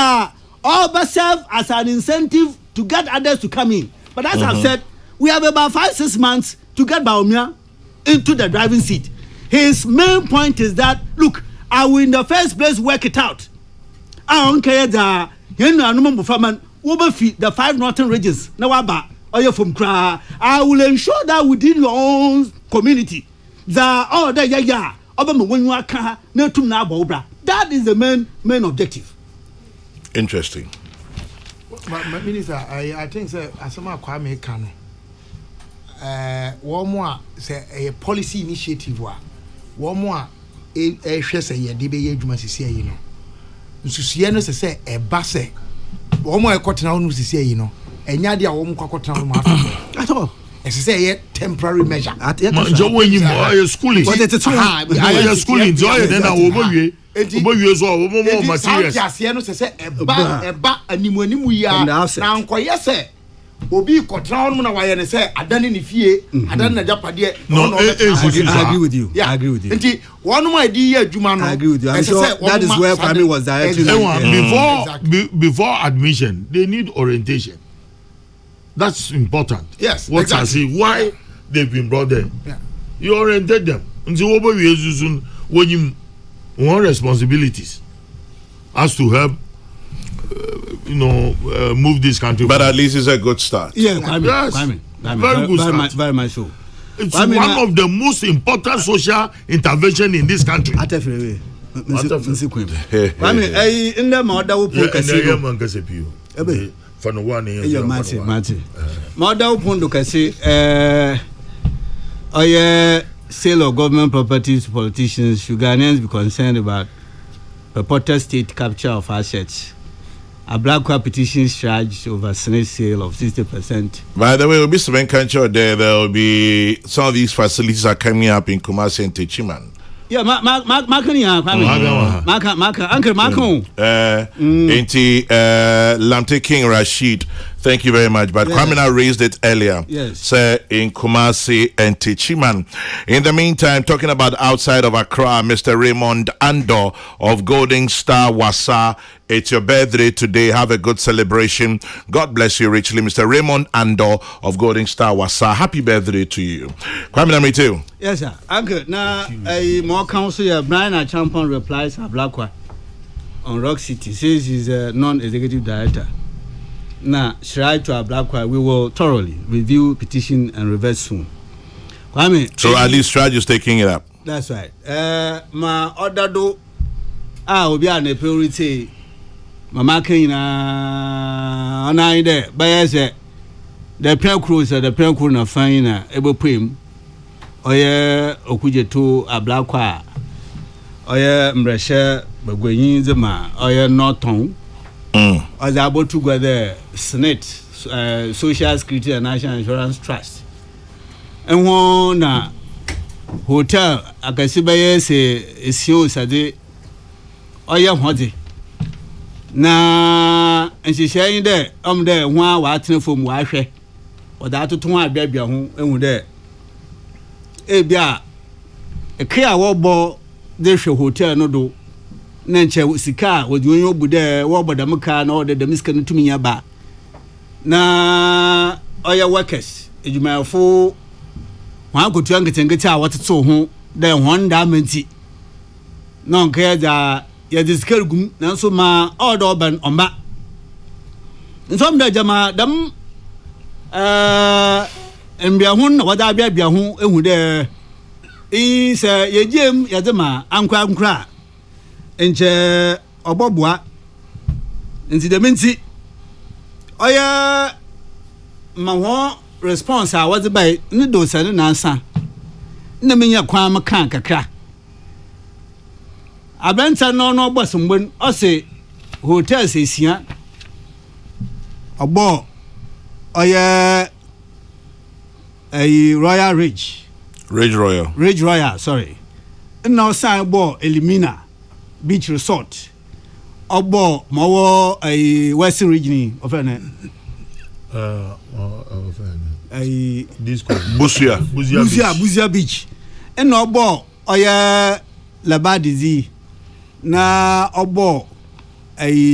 all but serve as an incentive to get others to come in. But as I've said, we have about 5-6 months to get Baumia into the driving seat. His main point is that, look, I will in the first place work it out. I don't care that the 5 northern regions, or you're from Kra. I will ensure that within your own community, that is the main objective. Interesting. But Minister, I think sir, asoma Kwame Kano. One more say a policy initiative one more a share say ye debe adwuma sisi yi no. Nsusuye no say e ba say one more kwotena no sisi yi no. Enya dia wo kwakotena no ma at all. It's say temporary measure. Manjo when you are schooling. But it's a schooling. Joy then I will be so more materials. Yes, no say eba animu ya na nkoye say obi kotran mu na waye ne say adane ne fie adane na japade no I agree with you. Yeah. I agree with you. Nti one more idea adwuma no. I agree with you. I'm sure that is where Kwame was directing. Before admission, they need orientation. That's important. Yes, what exactly. I see why they've been brought there. Yeah. You orientate them. Until when you want responsibilities as to help, move this country. But at least it's a good start. Yeah, yes, very good start. Very much so. It's one of the most important social intervention in this country. In the mother for no one year, Martin. Mother Pondo Cassi, sale of government properties to politicians. Should Ghanaians be concerned about purported state capture of assets? A black petition charged over Senate sale of 60%. By the way, we'll be some country there. There will be some of these facilities are coming up in Kumasi and Techiman. Yeah, Uncle Marco. Lamte King Rashid, thank you very much. But Kwamina raised it earlier. Yes. Sir, in Kumasi and Techiman. In the meantime, talking about outside of Accra, Mr. Raymond Ando of Golden Star Wasa. It's your birthday today. Have a good celebration. God bless you richly, Mr. Raymond Ando of Golden Star Wasa. Happy birthday to you. Kwamina Miteu. Yes, sir. Uncle, now a more council, Brian Champion replies a black one on Rock City. Says he's a non-executive director. Now, Shrai to a black one, we will thoroughly review petition and reverse soon. Kwame. So at least Shrai is taking it up. That's right. My order do. Will be an priority. Mama Kina on I there. But yes, the prayer cruise at the prayer crew na fine able prim. Oye okuje to a black kwa. Oye mbreshe bagwenyi zema. Oye norton. As able to go there Senate Social Security and National Insurance Trust. And one hotel akasi bɛyɛ sɛ esio sade ɔyɛ hɔde na nhyehyɛ yi dɛ dɛ ho a watena fam wahwɛ ɔda atoto ho abiabia ho ehu dɛ ebia eke a wɔbɔ de hwɛ hotel no do na nkyɛ sika a wɔde onyo bu dɛ wɔbɔ dam ka na ɔde dam sika no tumi nya ba na ɔyɛ workers edwumayɛfo wɔn akotua nketenkete a wɔtete ho dɛ wɔn da amenti na ɔnka yɛdza yɛde sika gum nanso ma ɔdɔ ɔbɛn ɔmba nsom dɛ gyama dam mbia ho na wɔda abiabia ho ehu dɛ sɛ yɛgyem yɛde ma ankora nkyɛ ɔbɔboa nti dɛm nti ɔyɛ ma wɔn response a wɔde bai ne do sɛ ne nansa na menya kwan maka kakra abɛnta no ɔbɔ sombon ɔse hotel sesia ɔbɔ ɔyɛ Royal Ridge Royal sorry na ɔsan bɔ Elimina Beach Resort ɔbɔ mɔwɔ Western Region ɔfɛnɛ Busia Beach na ɔbɔ ɔyɛ Labadizi na ɔbɔ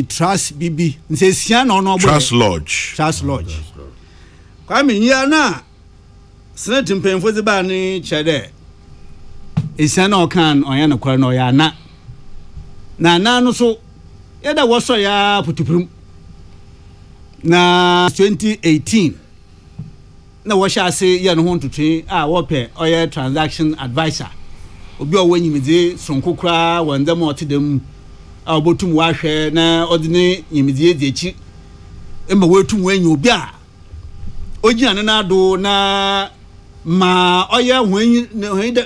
Trust Bibi nse sia na ɔno ɔbɔ Trust Lodge kwame nyia na senate mpemfo de ba ne kyerɛ isia na ɔkan ɔyɛ no kwara na ɔyɛ ana no so yɛda wɔsɔ ya putupurum na 2018 na wɔhyɛ ase yɛ no ho ntotwe a wɔpɛ ɔyɛ transaction advisor obi a ɔwɔ nyimidie sonko kra wɔndɛm ɔte dɛm a ɔbotum wahwɛ na ɔde ne nyimidie di akyi emma wɔtum wɔanya obi a ogyina ne nado na ma ɔyɛ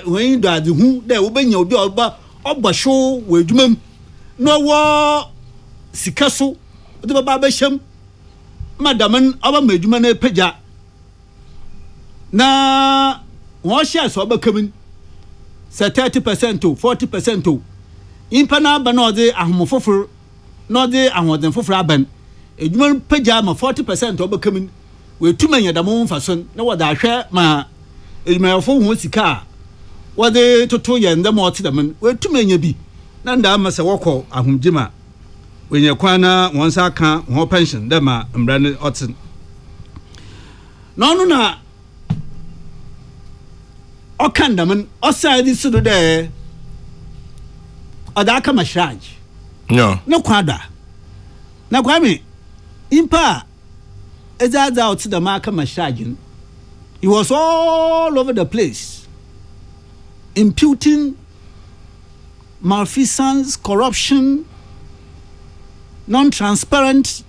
hwan do ade hu dɛ wobɛnya obi a ɔbɔ hyew wɔ adwumam na ɔwɔ sika so ɔde bɛba bɛhyɛm madam ɔba ma adwuma no pagya na wɔn hyɛ sɛ ɔbɛkamin sɛ 30% o 40% o impa na aba na ɔde ahomofoforo na ɔde ahoɔden foforo aban adwuma no pagya ma 40% ɔbɛkamin wɔtum anya dam ho mfa so na wɔde ahwɛ ma adwumayɛfo ho sika a wɔde toto yɛ ndɛm ɔte dam wɔtum anya bi na nda ama sɛ wɔkɔ ahomgyema wɔnyɛ kwan na wɔn sa ka wɔn pension dɛ ma mbra ne ɔte na ɔno na ɔka ndam ɔsa di so do dɛ ɔda aka mashraj ne kwada na kwame impa ezaza ɔte dam aka mashraj he was all over the place imputing malfeasance, corruption, non-transparent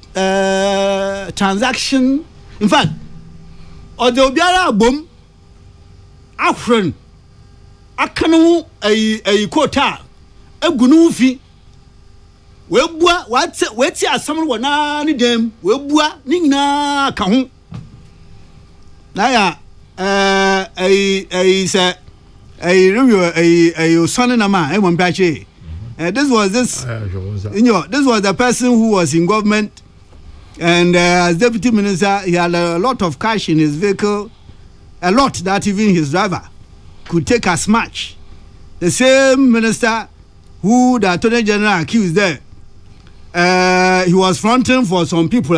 transaction. In fact, or the obiara bom afren akanu a quota a gunufi webua what's someone wana ni dem webua nina kahu naya say a son and a man one patch. This was the person who was in government and as deputy minister he had a lot of cash in his vehicle, a lot that even his driver could take as much. The same minister who the attorney general accused there, he was fronting for some people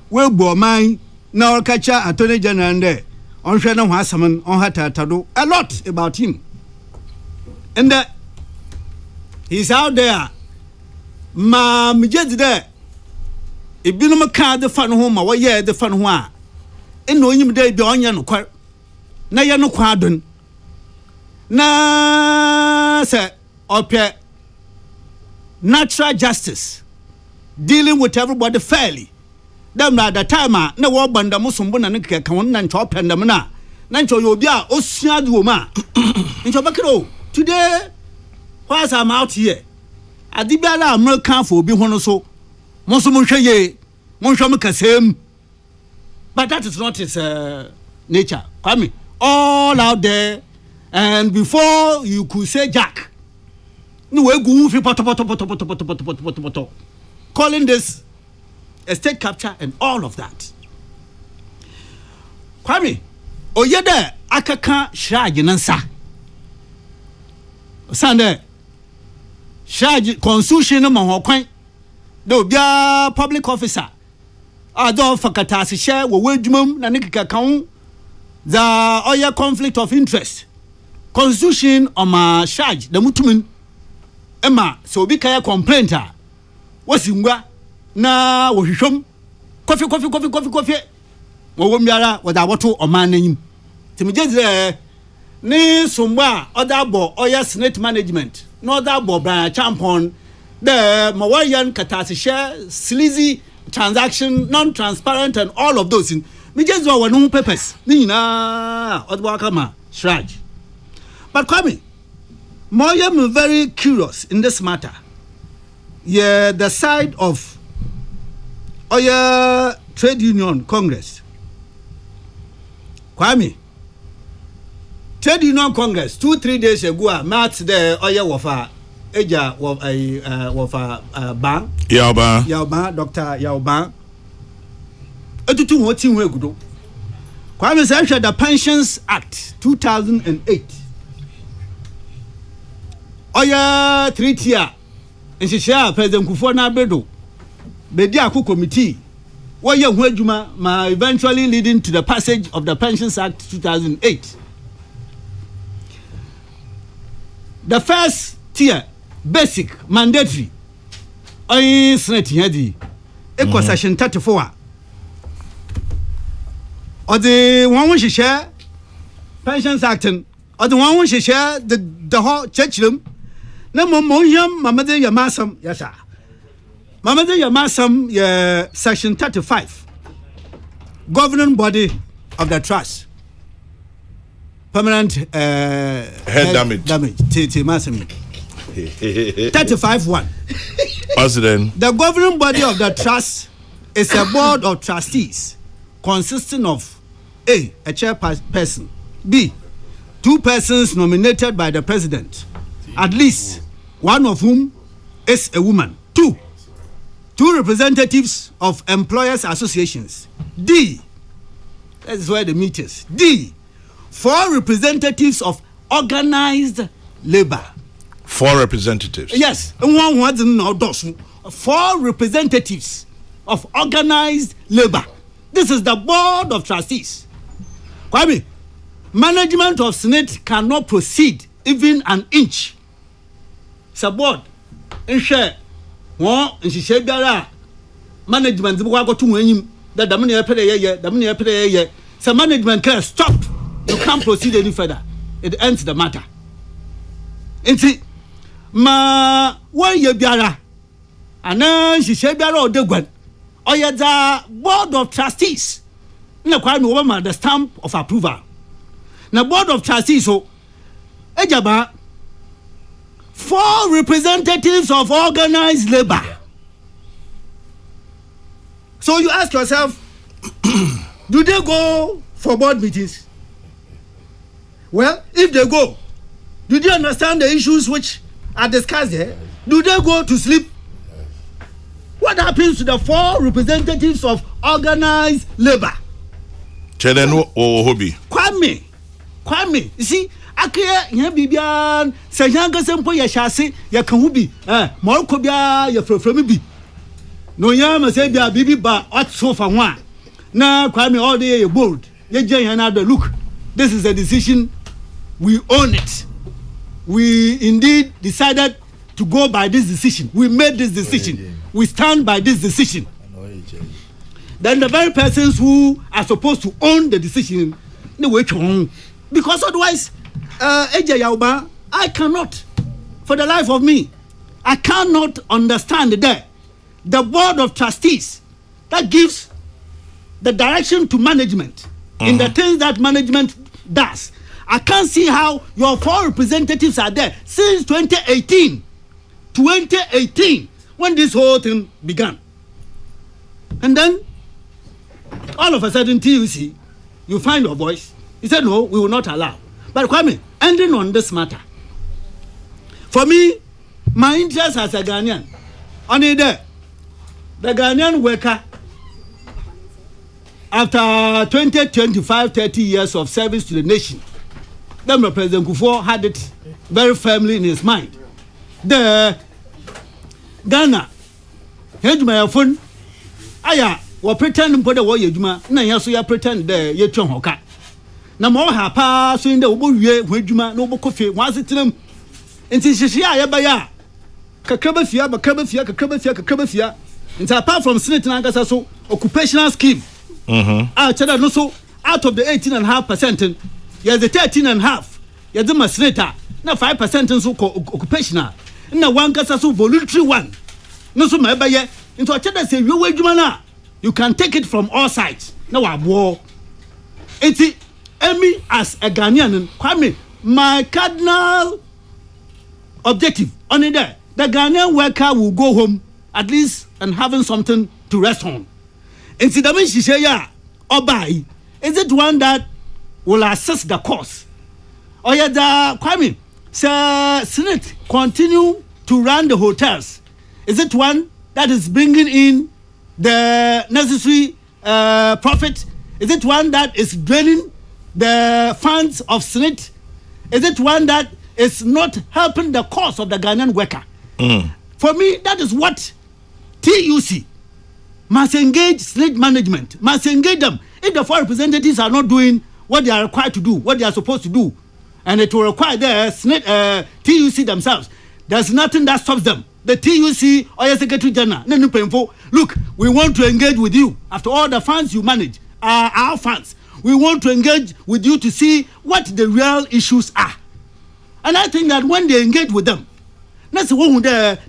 we bought mine now catch attorney general there. On Shana Wassaman on Hatatado a lot about him. And he's out there. Ma Mijed there. If you know car the fun home, or yeah, the fun one. And no him day beyond Yano Quar. Na Yano Quadon. Na sir, or pair natural justice. Dealing with everybody fairly. Dem na the time na wo banda musumbu na nke ka won na ncho pendam na ncho yo bia osua du ma ncho bakro today whilst I'm out here adibiala American for obi hono so monso monhwe ye monhwe me kasem but that is not his nature kwame all out there, and before you could say Jack, calling this a state capture and all of that. Kwame, oyede akaka shage nansa. Sande shage constitution no ho kwan. De obia public officer. Ado fakata se share wo wadwumam na ne keka kan the oya conflict of interest. Constitution on my charge the mutumin Emma so obi kaya complaint a wasingwa na wo hwehwom coffee wo miara wo da woto oman nanyim timije ni somba other bo oya senate management no other bo Brian Champon the mawayan katase share sleazy transaction non-transparent and all of those in me just want no purpose ni na odwa kama shraj. But Kwame, I am very curious in this matter. Yeah, the side of Oya Trade Union Congress. Kwame, Trade Union Congress 2-3 days ago, I met the Oya Wafa Eja Wafa Bang. Yaoba, Dr. Yaoba. Etutu woti we gudo. Kwame said the Pensions Act 2008. Oya treaty a nhihia President Kufuor na bedo bedi akụ committee woye hu adwuma ma eventually leading to the passage of the Pensions Act 2008. The first tier basic mandatory oyin senate yadi equal section 34 or the one we share Pensions Act or the one we share the whole church room. Na momoyam mamade yamasam yasa mamade yamasam ya section 35 governing body of the trust permanent head damage t masam 35-1 President. The governing body of the trust is a board of trustees consisting of A chairperson, B 2 persons nominated by the president, at least one of whom is a woman. 2 representatives of employers associations. D, that is where the meat is. D, 4 representatives of organized labor. 4 representatives. Yes, 4 representatives of organized labor. This is the board of trustees. Kwame, management of Senate cannot proceed even an inch. It's a board. In share, one in share biara management the go to him that the money pay so management can stop. You can't proceed any further. It ends the matter. Inti ma one ye biara and she share biara odegwan oya the board of trustees na kwa me wo the stamp of approval. Na board of trustees so ejaba 4 representatives of organized labor. So you ask yourself, do they go for board meetings? Well, if they go, do they understand the issues which are discussed there? Do they go to sleep? What happens to the 4 representatives of organized labor? Chelen or hobby. Kwame, you see, akaya nya bibian se yanga sempo ya hyase ya kan hu bi mo ko bia ya frofremi bi no nya ma se bia bibi ba otso fa ho a na Kwame all day bold ye gen na the look, this is a decision, we own it, we indeed decided to go by this decision, we made this decision, we stand by this decision. Then the very persons who are supposed to own the decision they wait on, because otherwise I cannot, for the life of me, I cannot understand the board of trustees that gives the direction to management in the things that management does. I can't see how your 4 representatives are there since 2018 when this whole thing began. And then all of a sudden TUC, you find your voice He said, no, we will not allow. But Kwame, ending on this matter, for me, my interest as a Ghanaian, only there, the Ghanaian worker, after 20, 25, 30 years of service to the nation, then President Kufuor had it very firmly in his mind. The Ghana, head my phone, aya, we pretend put the war yejuma, na yaso ya pretend the yetron hoka. Na mo ha pa so in the obo wie hwedwuma na obo kofe wan setem. Nti hihia ya ba ya. Kakraba fia, kakraba fia. Nti apart from Senate na ngasa so occupational scheme. Chada no so out of the 18.5%, yes the 13.5. Yes the Senate na 5% so occupational. Na one ngasa so voluntary one. No so ma ba ye. Nti chada say you wedwuma na you can take it from all sides. Na wa war. Enti me as a Ghanaian, Kwame, my cardinal objective only there, the Ghanaian worker will go home at least and having something to rest on. And see the man she say yeah, or buy, is it one that will assess the cost? Or yeah, the Kwame, sir, Senate continue to run the hotels. Is it one that is bringing in the necessary profit? Is it one that is draining the funds of Senate? Is it one that is not helping the cause of the Ghanaian worker? For me, that is what TUC must engage Senate management, must engage them. If the 4 representatives are not doing what they are required to do, what they are supposed to do, and it will require the Senate, TUC themselves, there's nothing that stops them. The TUC or your Secretary General, look, we want to engage with you. After all the funds you manage are our funds. We want to engage with you to see what the real issues are. And I think that when they engage with them, that's one and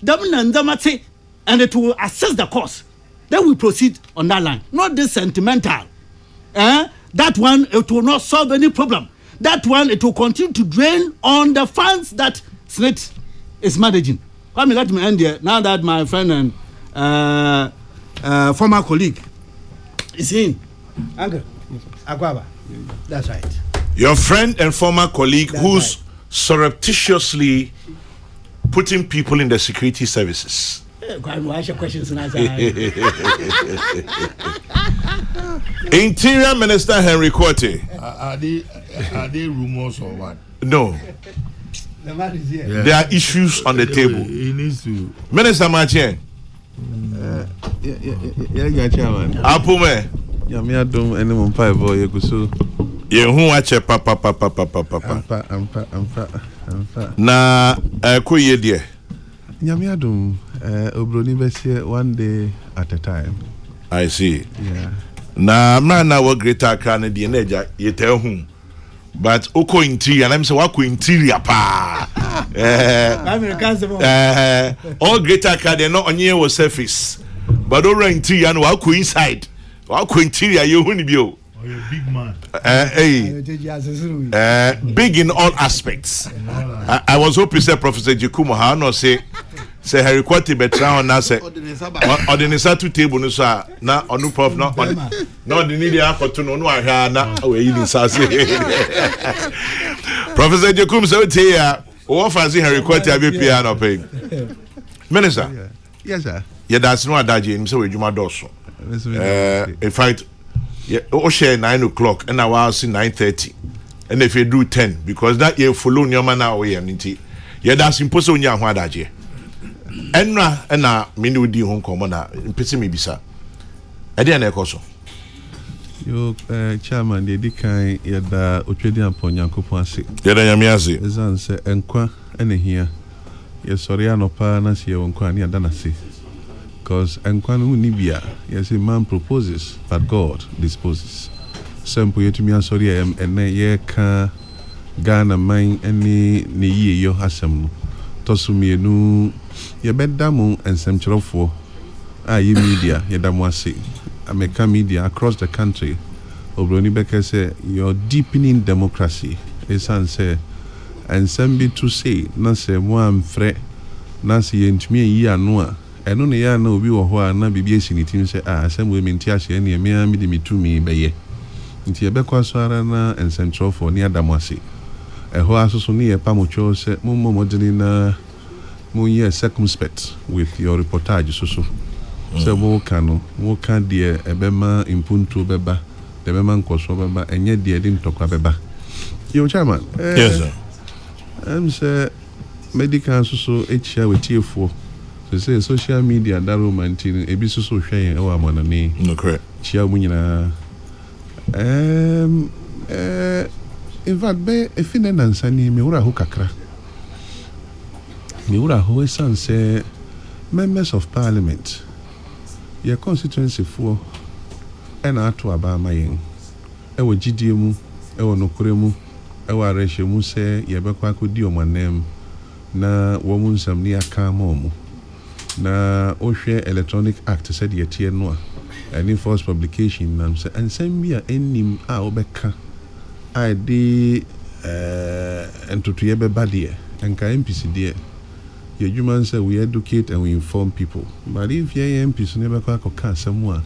it will assess the cost. Then we proceed on that line. Not this sentimental. That one, it will not solve any problem. That one, it will continue to drain on the funds that Senate is managing. Let me end here. Now that my friend and former colleague is in. Uncle. Akwaba. That's right. Your friend and former colleague who's surreptitiously putting people in the security services. Interior Minister Henry Quartey. Are they rumors or what? No. The man is here. Yeah. There are issues on the table. He needs to. Minister Machien. Yeah, chairman. Apume. Yami adom ene mo mpa ebo yeguso. Ye hu ache papa. Ampa. Na ko ye de. Yami adom obroni besie one day at a time. I see. Yeah. Na man na wo greater Accra na de na eja ye tell hu. But oko interior na me say wako interior pa. All greater Accra they not onye wo surface. But over interior no wako inside. Wako interior you hu ni bi o. Oh, you're a big man. Big in all aspects. I was hoping say Professor Jekumo how no say Harry Quartey betra on na say ordinary to table no so na onu prof no the need akoto no ahwa na we yi ni say Professor Jekumo say te ya wo fancy Harry Quartey abepia no pay Minister. Yes sir. Yeah, that's no adaje him say we djuma doso. In fact, yeah, share 9 o'clock and I was 9:30. And if you do 10, because that you follow your man away and yeah, that's impossible on your hadaje. And minu di home commander, pity me bisa. I didn't echo. Yo, chairman, the Dikai, Yada, Uchedian Ponyankopansi. Yada Yamiazi. Zan say, Enqua, and here. Yes, Soriano Panas, you won't quite near Danasi. Because Enquanu Nibia, yes, a man proposes, but God disposes. Simple to me, sorry, and ye can Ghana mine any ni yo hasem. Tosumi no ye bed damu and some chorofo. Ye media, ye damwasi. American media across the country. Obroni Becker say, you're deepening democracy. Esan say, and some be to say, Nancy, one fret, Nancy and me ye noa. Eno ne ya na obi wo ho a na bibie siniti se asem we menti ahye ne me mi de metu mi beye nti yɛbɛkɔ so ara na nsɛnkyerɛwfoɔ ne adamu ase ɛhɔ aso so ne yɛpa mo twɛw sɛ mommɔ mmɔdene na monyɛ circumspect with your reportage so sɛ woka no woka deɛ ɛbɛma mpuntuo bɛba deɛ ɛbɛma nkɔsoɔ bɛba ɛnyɛ deɛ ɛde ntɔkwa bɛba yo chairman Yes, sir. I'm sɛ medical so ɛkyia wɔtiefoɔ sɛ social media daroma nti no ebi so hwɛ yɛn ɛwɔ amanane No, correct. kyia mu nyinaa in fact ɛfi ne nansa ni mewura ho kakra mewura ho ɛsiane sɛ members of parliament yɛ constituency foɔ ɛna ato aba ama yɛn ɛwɔ gyidie mu ɛwɔ nokore mu ɛwɔ arɛhyɛ mu sɛ yɛbɛkɔ akɔdi ɔmo anam na wɔn mu nsɛm ne aka ama ɔmo na wohwɛ electronic act sɛdeɛ ɛteɛ no a ɛne force publication nam sɛ nsɛm bi a ɛnnim a wobɛka a ɛde ntotoyɛ bɛba deɛ ɛnka MPC deɛ yɛdwuma sɛ we educate and we inform people but if yɛyɛ MPC no yɛbɛkɔ akɔka asɛm a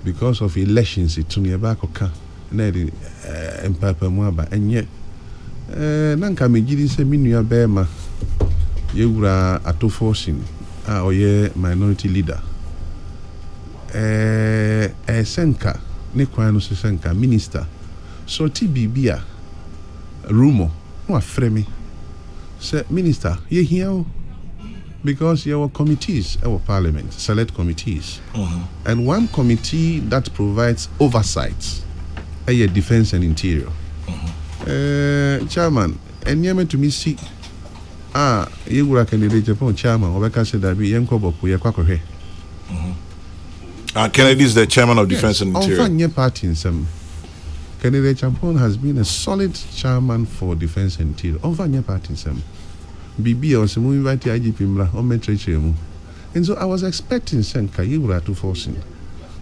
because of elections it no yɛbɛ akɔka na ɛde mpapamu aba ɛnyɛ na nka megyidi sɛ me nua bɛɛma yɛwura atofo sin a ɔyɛ minority leader ɛsɛnka ne kwan no sɛnka minister so ti biribi a rumor no afrɛ me sɛ minister yɛhia wo because your committees our parliament select committees and one committee that provides oversight your defense and interior chairman enyeme to me see you were a candidate Japan chairman or because that be yanko boku yakwakohe Kennedy is the chairman of defense and interior. Your party in some candidate Japan has been a solid chairman for defense and interior over your party in some BB or some invite IGP mra or metrechemu. And so I was expecting Senka you were to forcing.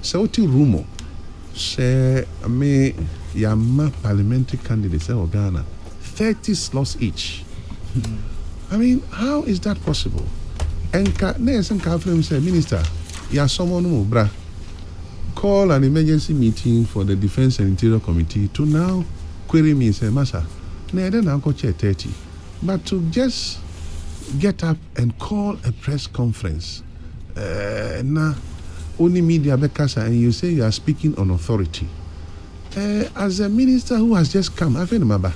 So to rumor say me yama parliamentary candidates or Ghana 30 slots each. I mean, how is that possible? And Nelson Kaflem said, Minister, ya someone who bra call an emergency meeting for the Defense and Interior Committee to now query me and say, Masa, I don't go chair 30. But to just get up and call a press conference, na only media bekasa, and you say you are speaking on authority. As a minister who has just come, I think maba.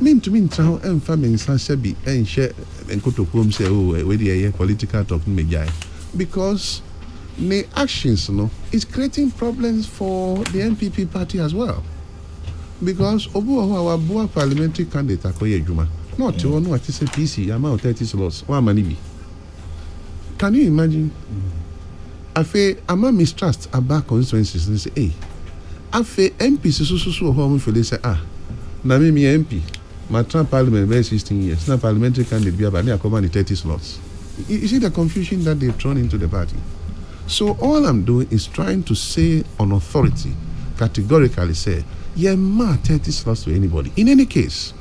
Mean to mean how and family Sansebi and share and Kokrokoo say, oh, where the political talking me guy. Because the actions, is creating problems for the MPP party as well. Because Obu our Boa parliamentary candidate Akoye Juma, not to one what is a PC, amount 30 slots, one manibi. Can you imagine? I feel I'm a mistrust about constituencies and say, hey, I feel MPs so home for they say, na me MP. My term parliament very 16 years. Now parliamentary candidate be about 30 slots. You see the confusion that they've thrown into the party. So all I'm doing is trying to say on authority, categorically say, yeah, ma 30 slots to anybody. In any case,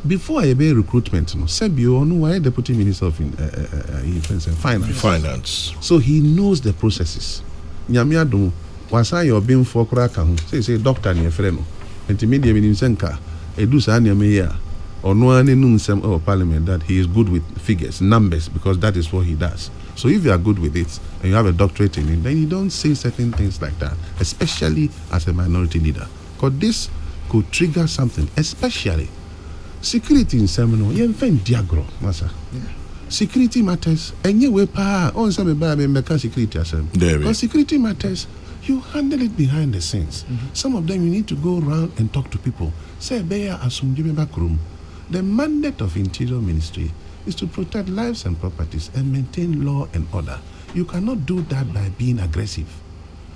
before I be recruitment, Sebio, no, I deputy minister of defense and finance. So he knows the processes. Nyamia do wasa your being for kraka. Say doctor ni friend. Intermediate minister Edu Sanyamea or no one in some parliament that he is good with figures, numbers, because that is what he does. So if you are good with it and you have a doctorate in it, then you don't say certain things like that, especially as a minority leader. Because this could trigger something, especially security in Seminole. You find diagro, massa. Security matters, and you will power on some security assembly. Because security matters. You handle it behind the scenes. Some of them you need to go around and talk to people. Say, Beya Asumjibe Backroom. The mandate of Interior Ministry is to protect lives and properties and maintain law and order. You cannot do that by being aggressive.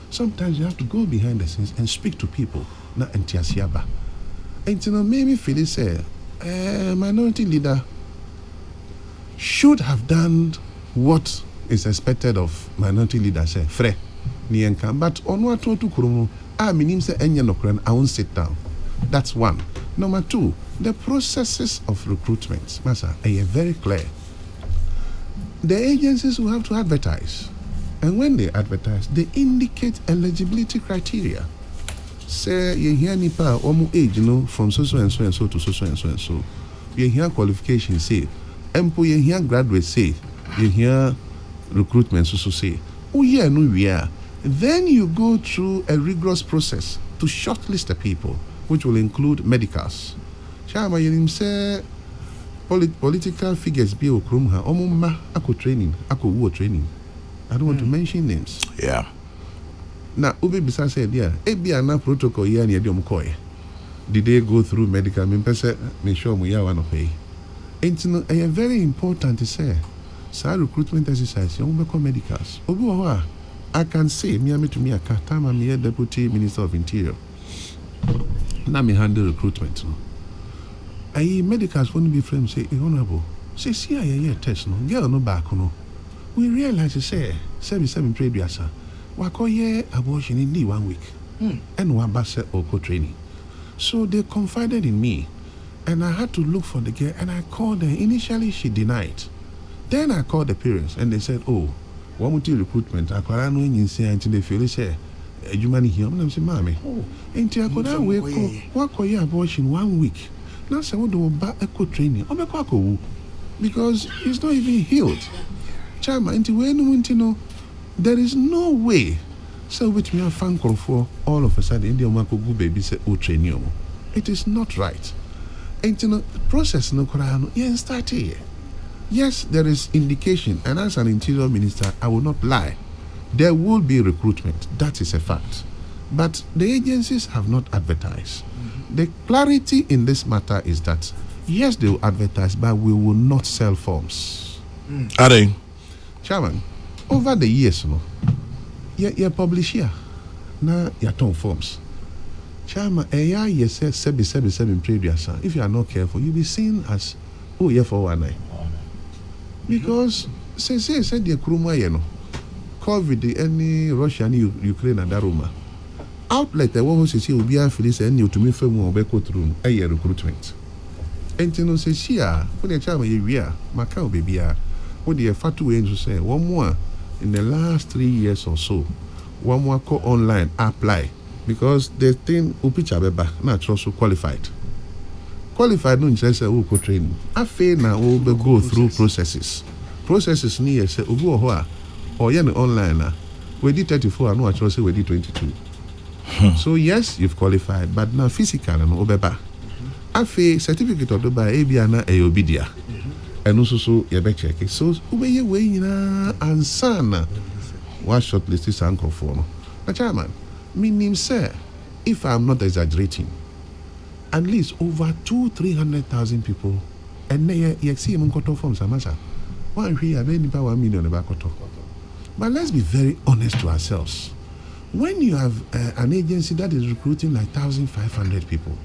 Sometimes you have to go behind the scenes and speak to people. Na entiasiaba. And maybe Phyllis say, minority leader should have done what is expected of minority leader. Say, Fre. But on what to Kurumu, I mean, say, I won't sit down. That's one. Number two, the processes of recruitment, Masa, are very clear. The agencies will have to advertise. And when they advertise, they indicate eligibility criteria. say you hear nipa omu age from so and so and so to so and so and so. You hear qualification say, empo you hear graduate say, you hear recruitment so say. Oh yeah, no we are. Then you go through a rigorous process to shortlist the people, which will include medicals. Chama you say political figures be okrum ha omumma ako training, ako war training. I don't want to mention names. Yeah. Now, Ubi Bisa said, yeah, Ebiana protocol, yeah, near the Omkoy. Did they go through medical? Make sure we are one of pay. It's very important to say, sir, recruitment exercise, young medicals. Obu, I can say, me to me, a Katama, me, Deputy Minister of Interior. Now, me handle recruitment. I medicals won't be framed, say, honorable. Say, see, I hear test, no, girl, no back, no. We realize, say, 77 previous, wakoye abortion in 1 week and one basa oko training. So they confided in me and I had to look for the girl and I called her. Initially she denied. Then I called the parents and they said, oh, one more recruitment. I call no in say until they feel say you money here. I'm saying, mommy, ain't I could I wake wakoye abortion 1 week. Now say what do back eco training? Because he's not even healed. Chama into when there is no way. So which me a fan call for all of a sudden India Mako go baby say train you. It is not right. And the process no korano start here. Yes, there is indication, and as an interior minister, I will not lie. There will be recruitment. That is a fact. But the agencies have not advertised. The clarity in this matter is that yes, they will advertise, but we will not sell forms. Are they? Chairman, over the years, you publish here, now you turn forms. Chairman, you say 77 previous. If you are not careful, you'll be seen as for 1 night. Because say the Kuruma, COVID, any Russia, any Ukraine, and Daruma. Outlet, the one who says will be a Phyllis and you to me for more through a year recruitment. And you know, says here, when a child may are, Macau baby, what the fatu way to say, one more in the last 3 years or so, one more call online apply because the thing upicha beba natural so qualified. Qualified no just say go training. I fail now we go through processes. Processes near say obu ho or yen online na we did 34 no actually say we did 22. So yes, you've qualified, but now physical no obeba. I fail certificate of the by Abiana Eobidia. And also so you be check it. So ubeye we na ansana what shortlist is anchor for no. Now chairman, meaning say if I'm not exaggerating, at least over 200,000-300,000 people and you see them got from Samasa. One here, 1 million about. But let's be very honest to ourselves. When you have an agency that is recruiting like 1,500 people,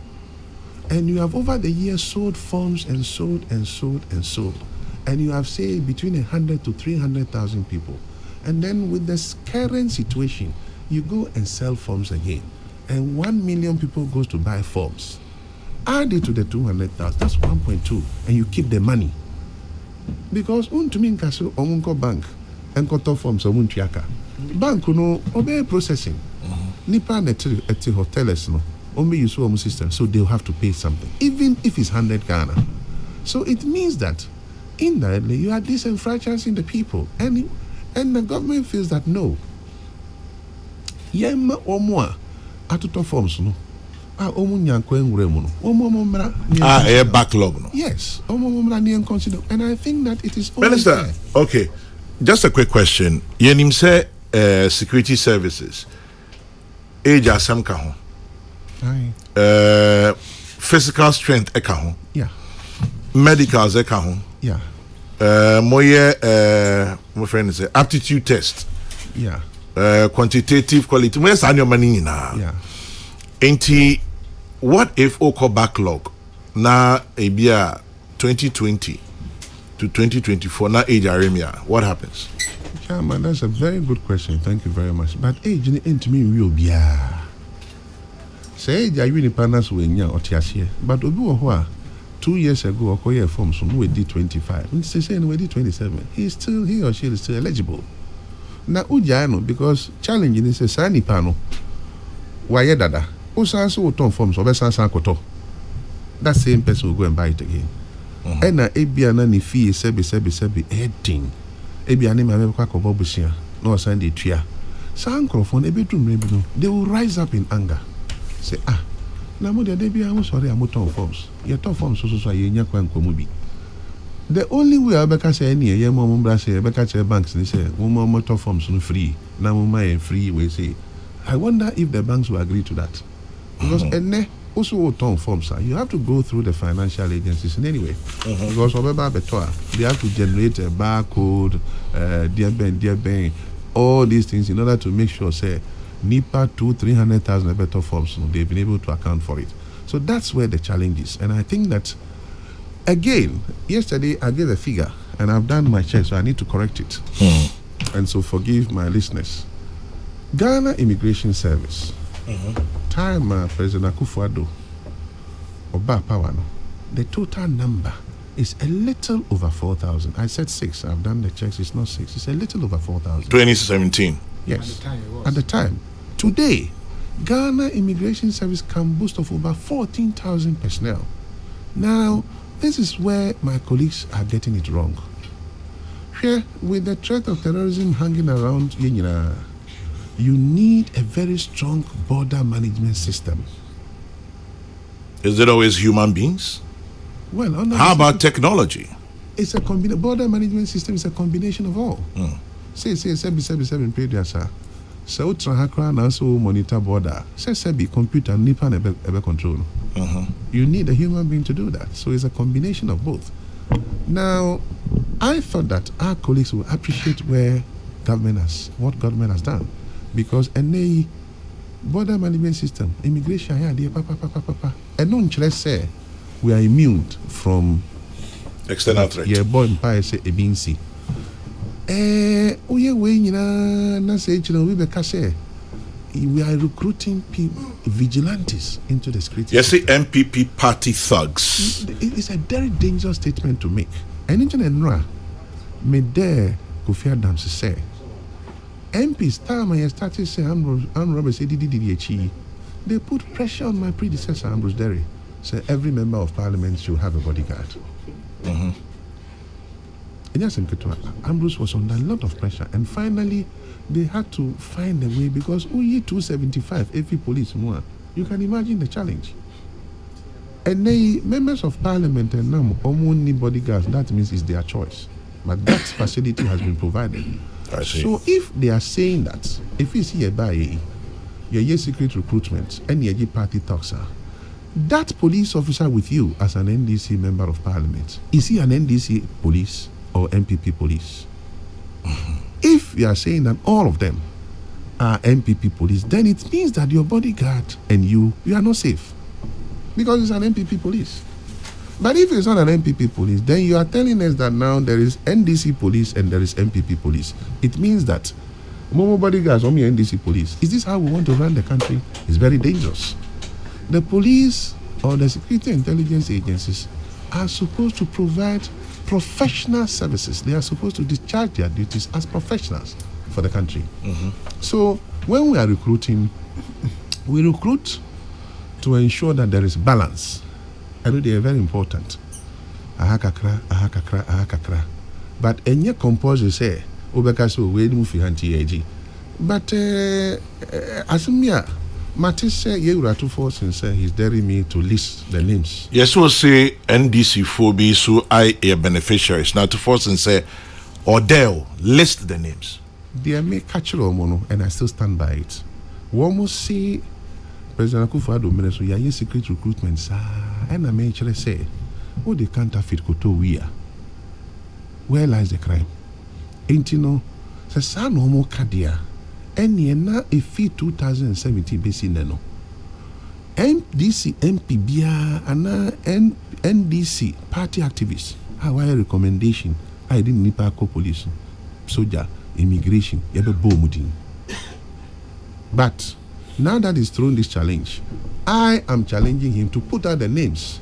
and you have over the years sold forms and sold, and you have say between 100 to 300,000 people, and then with this current situation, you go and sell forms again, and 1 million people goes to buy forms. Add it to the 200,000, that's 1.2, and you keep the money. Because to me kaso omunko bank and got forms omuntiaka. Bank no obey processing. Nipa at hotels no only use home system, so they'll have to pay something, even if it's 100 Ghana. So it means that indirectly you are disenfranchising the people, and the government feels that no. Yema or more atuto forms no. A backlog. No? Yes, and I think that it is Minister, fair. Okay, just a quick question. Yenim say security services, age asam kaho, physical strength ekaho, yeah, medicals ekaho, yeah, my friend say aptitude test, yeah, quantitative quality. Where's your money now? Yeah. Enti, what if Oko backlog na ebia 2020 to 2024 na age aremia? What happens? Yeah, man, that's a very good question. Thank you very much. But age into me will be say age I really partners with nya otiasie. But obi wo 2 years ago okoye form so we did 25. And say we did 27. He or she is still eligible. Na uja no because challenge is say sani pano. Waye dada Osan so ton forms obesan san koto. That same person will go and buy it again. And na ebia na ni fee sebi heading. Ebia ne ma me kwa kobo busia. No san de tua. San microphone ebedrum rebi no. They will rise up in anger. Say na mo de bia mo sorry amoton forms. Ye ton forms so ye nya kwa nkomu bi. The only way Abeka say any ye mo mbra say Abeka say banks ni say mo motor forms no free. Na mo my free we say. I wonder if the banks will agree to that. Because also ton forms you have to go through the financial agencies in any way. Because they have to generate a barcode, dear bank, all these things in order to make sure say NIPA 200,000-300,000 better forms, they've been able to account for it. So that's where the challenge is. And I think that again, yesterday I gave a figure and I've done my check, so I need to correct it. And so forgive my listeners. Ghana Immigration Service, time President Akufo-Addo Oba Power, the total number is a little over 4,000. I said 6. I've done the checks. It's not 6. It's a little over 4,000. 2017. Yes. At the time. Today, Ghana Immigration Service can boast of over 14,000 personnel. Now, this is where my colleagues are getting it wrong. Here, with the threat of terrorism hanging around, you need a very strong border management system. Is it always human beings? Well, how about technology? It's a border management system is a combination of all. Say 7 period, sir. So Trahakra and also monitor border. Say computer, NIPA and ebe control. You need a human being to do that. So it's a combination of both. Now, I thought that our colleagues will appreciate what government has done. Because any border management system, immigration, and non say we are immune from external threat. Yeah, boy, say a BNC. We are recruiting vigilantes into the streets. Yes, the MPP party thugs. It's a very dangerous statement to make. And in me there Kofi Adams say MPs time I started say Ambrose they put pressure on my predecessor Ambrose Derry. Say every member of parliament should have a bodyguard. And yes, Ambrose was under a lot of pressure, and finally they had to find a way because 275 every police more. You can imagine the challenge. And they members of parliament and now only bodyguards, that means it's their choice. But that facility has been provided. I see. So if they are saying that, if you see a buy your secret recruitment and your party talks that police officer with you as an NDC member of parliament, is he an NDC police or MPP police? If you are saying that all of them are MPP police, then it means that your bodyguard and you are not safe. Because it's an MPP police. But if it's not an MPP police, then you are telling us that now there is NDC police and there is MPP police. It means that Momo bodyguards, only NDC police. Is this how we want to run the country? It's very dangerous. The police or the security intelligence agencies are supposed to provide professional services. They are supposed to discharge their duties as professionals for the country. So when we are recruiting, we recruit to ensure that there is balance. I know they are very important. Ahakakra. But any compulsory say, Obekaso, we move hanti. But Asumia, Matis say, Yeuratu Force and say he's daring me to list the names. Yes, we'll say NDC 4B, so I a beneficiaries. Now to force and say, Odell, list the names. They may catch mono, and I still stand by it. We almost see President Akufo-Addo so yeah, secret recruitment, and I may actually say, oh, they counterfeit koto wia. Where lies the crime? Ain't you know, say no more kadia. And na a fee 2017 basi neno. NDC MPBA and NDC party activists. How I recommendation? I didn't need police, soldier, immigration, but now that he's thrown this challenge, I am challenging him to put out the names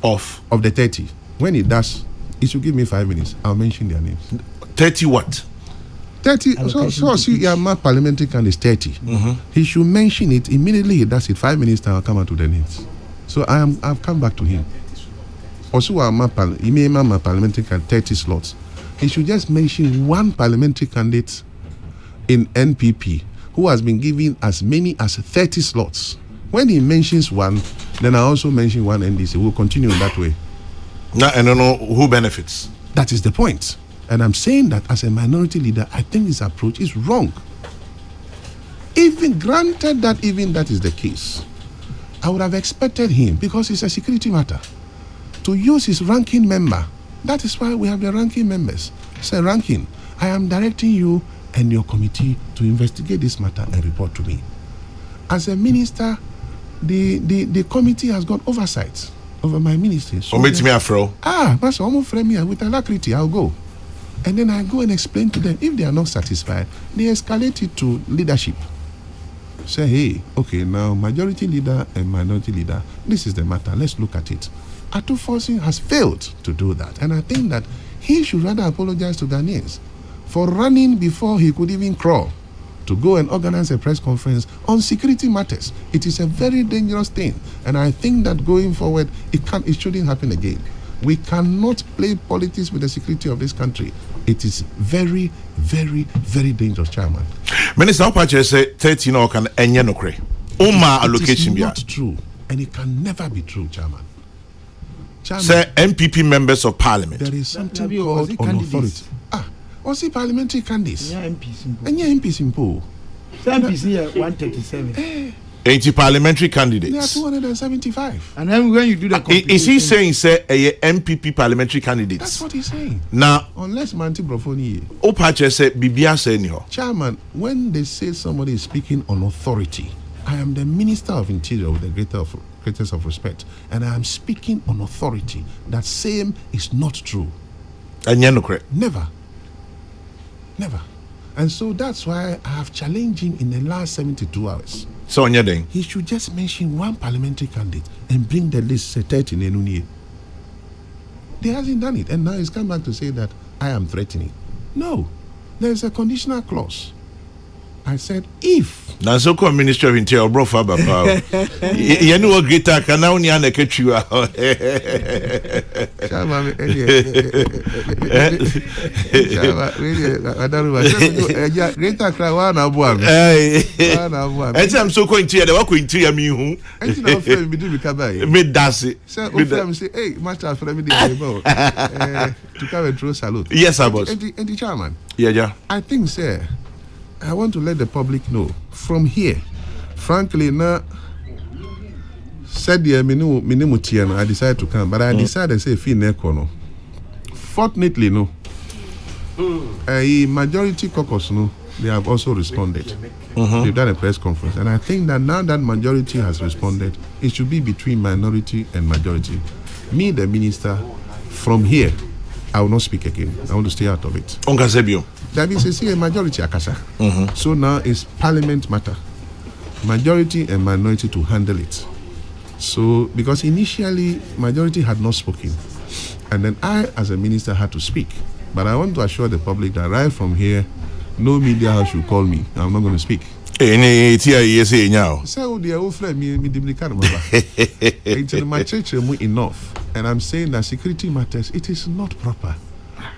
of the 30. When he does, he should give me 5 minutes. I'll mention their names. 30 what? 30. So see, your parliamentary candidate is 30. He should mention it immediately. He does it. 5 minutes time, I'll come out to the names. So I've come back to him. Also, my parliamentary candidate 30 slots. He should just mention one parliamentary candidate in NPP who has been given as many as 30 slots. When he mentions one, then I also mention one NDC. We'll continue in that way. Now, I don't know who benefits. That is the point. And I'm saying that as a minority leader, I think this approach is wrong. Even granted that even that is the case, I would have expected him, because it's a security matter, to use his ranking member. That is why we have the ranking members. Say, ranking, I am directing you and your committee to investigate this matter and report to me. As a minister, the committee has got oversight over my ministry. So Master, almost frame me with alacrity, I'll go. And then I go and explain to them. If they are not satisfied, they escalate it to leadership. Say, hey, okay, now majority leader and minority leader, this is the matter, let's look at it. Atufosin has failed to do that. And I think that he should rather apologize to Ghanaians for running before he could even crawl to go and organize a press conference on security matters. It is a very dangerous thing. And I think that going forward, it shouldn't happen again. We cannot play politics with the security of this country. It is very, very, very dangerous, Chairman. Minister, how much you say 13 or can enye nokre? Oma allocation It is not true, and it can never be true, Chairman. Say MPP members of Parliament. There is something called on authority. Was it parliamentary candidates? Yeah, MPs in And yeah, MPs in Pool. MPs here 137. 80 parliamentary candidates. There are 275. And then when you do the is he saying say a MPP parliamentary candidates? That's what he's saying. Now, unless Manti Brofoni. Opache say Bibia say anyhow. Chairman, when they say somebody is speaking on authority, I am the Minister of Interior with the greatest of respect, and I am speaking on authority. That same is not true. Never. Never. And so that's why I have challenged him in the last 72 hours. So on your thing, he should just mention one parliamentary candidate and bring the list set in Enuniye. He hasn't done it, and now he's come back to say that I am threatening. No, there's a conditional clause. I said, if now so called Ministry of Interior bro for Baba. You know what greater can now near the catch you. Greater cry one abuam. I'm so going to the work interior me who. And you know, friend, we do recover. Me does it. Say, hey, master, for me, to come and throw salute. Yes, I was. And the chairman. Yeah. I think, sir, I want to let the public know from here. Frankly, now said the minimum I decided to come, but I decided to say fee nekono. Fortunately, no. A majority caucus, no, they have also responded. They've done a press conference, and I think that now that majority has responded, it should be between minority and majority. Me, the minister, from here, I will not speak again. I want to stay out of it. That means a majority akasa. So now it's parliament matter. Majority and minority to handle it. So because initially majority had not spoken, and then I as a minister had to speak. But I want to assure the public that right from here, no media house should call me. I'm not going to speak. Enough. And I'm saying that security matters, it is not proper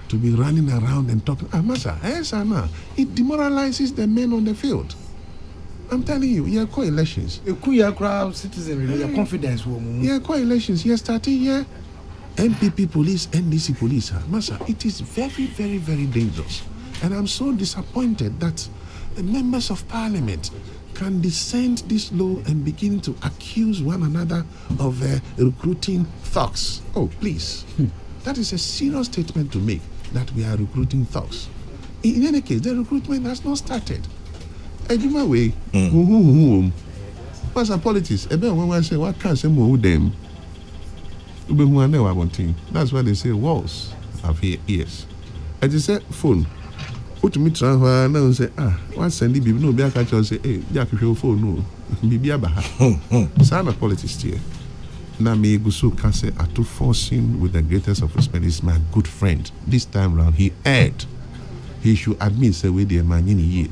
to be running around and talking. It demoralizes the men on the field. I'm telling you, yeah, co-elections. Citizen, your confidence. Yeah, co-elections. You're starting here. MPP police, NDC police. It is very, very, very dangerous. And I'm so disappointed that the members of parliament can descend this low and begin to accuse one another of recruiting thugs. Oh, please. That is a serious statement to make, that we are recruiting thugs. In any case, the recruitment has not started. Ejuma way, what's our politics? When I say, what can't say more with them? That's why they say walls have ears. I just said, phone. Put me transfer now say, what's sending people? No, be a catch say, hey, Jack, your phone, no. Be a baha. Sign of politics here. Now, me Gusu can say, I to force him with the greatest of respect. He's my good friend. This time round, he erred he should admit say we the man in a year.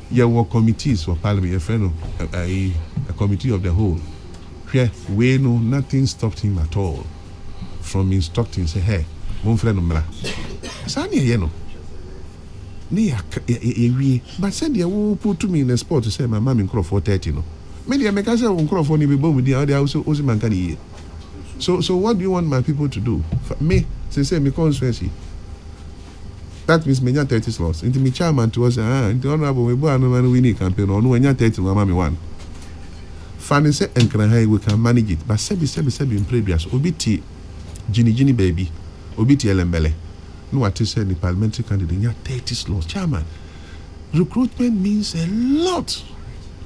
There were committees for parliament, a friend of a committee of the whole. Where we know nothing stopped him at all from instructing say, hey, one friend of mine. Sani yeno. But said they will put me in the spot to say my mom in crop for 30 no. Maybe I make us on crop for me with the other also man can. So what do you want my people to do? For me, say me constituency. That means me 30 slots. Into me chairman to us, into honorable we boy no man winning campaign or no 30 mama me one. Fanny say and we can manage it, but sebi in previous obiti Ginny baby, obiti elembele. No what is said the parliamentary candidate 30 slots. Chairman, recruitment means a lot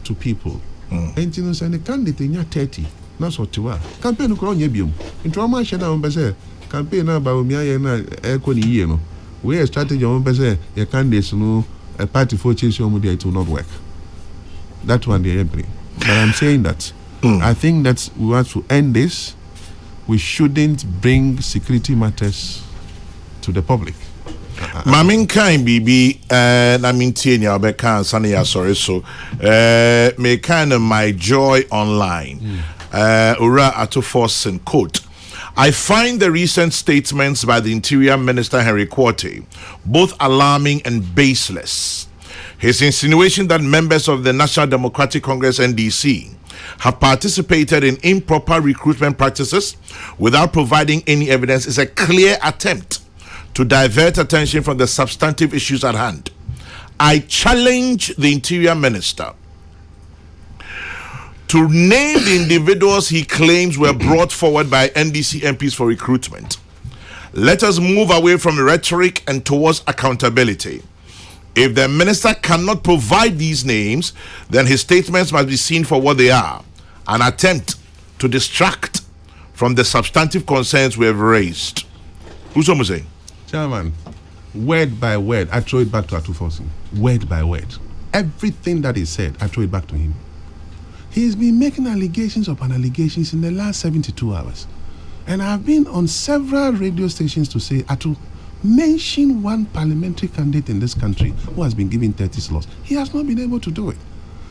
to people. And you know say the candidate 30. Not what you are. Campaign no crown yebium. Into a man shena on say campaign na ba omi na ekoni ye no. We a strategy on say your candidates no a party for change your media it will not work. That one the empty. But I'm saying that I think that we want to end this. We shouldn't bring security matters to the public. Mamin kind bibi na mintie nya obeka ansane ya sorry so me kind of my joy online Ura Atoforsen quote, I find the recent statements by the Interior Minister Henry Quartey both alarming and baseless. His insinuation that members of the National Democratic Congress NDC have participated in improper recruitment practices without providing any evidence is a clear attempt to divert attention from the substantive issues at hand. I challenge the Interior Minister to name the individuals he claims were brought forward by NDC MPs for recruitment. Let us move away from rhetoric and towards accountability. If the minister cannot provide these names, then his statements must be seen for what they are, an attempt to distract from the substantive concerns we have raised. Who's almost saying? Chairman, word by word, I throw it back to Atufosin. Word by word. Everything that is said, I throw it back to him. He's been making allegations upon allegations in the last 72 hours. And I've been on several radio stations to say, Atu, mention one parliamentary candidate in this country who has been given 30 slots. He has not been able to do it.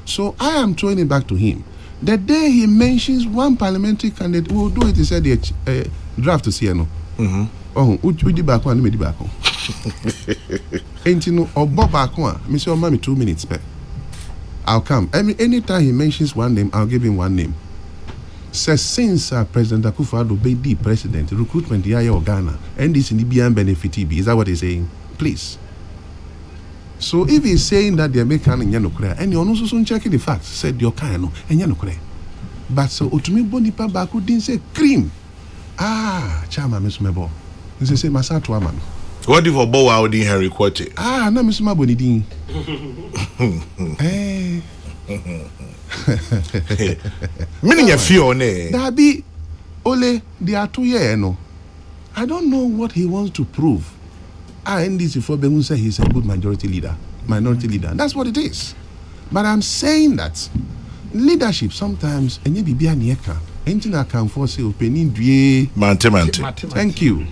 So I am throwing it back to him. The day he mentions one parliamentary candidate, we will do it, he said, the draft to CNO. Oh, we did back one, we did back one. Ain't you know, or Bob back one, Mr. Mommy 2 minutes per. I'll come. Anytime he mentions one name, I'll give him one name. Says since President Akufo-Addo be the president, recruitment the Ghana, and this in the BM benefit, is that what he's saying? Please. So if he's saying that they're making and yanokre, and you're also soon checking the facts, said your kind and yanokre. But so Otumi Bonipa Baku didn't say cream. Chama Miss Mebo. He say Masato Aman. What if Obo Audi Henry Quartey? No Miss Mabonidin. Meaning a few ne. Dabi Ole they are 2 years no. I don't know what he wants to prove. NDC for Bengun say he's a good minority leader. That's what it is. But I'm saying that leadership sometimes and you be nieka. Anything I can force you opening due. Mante. Thank you.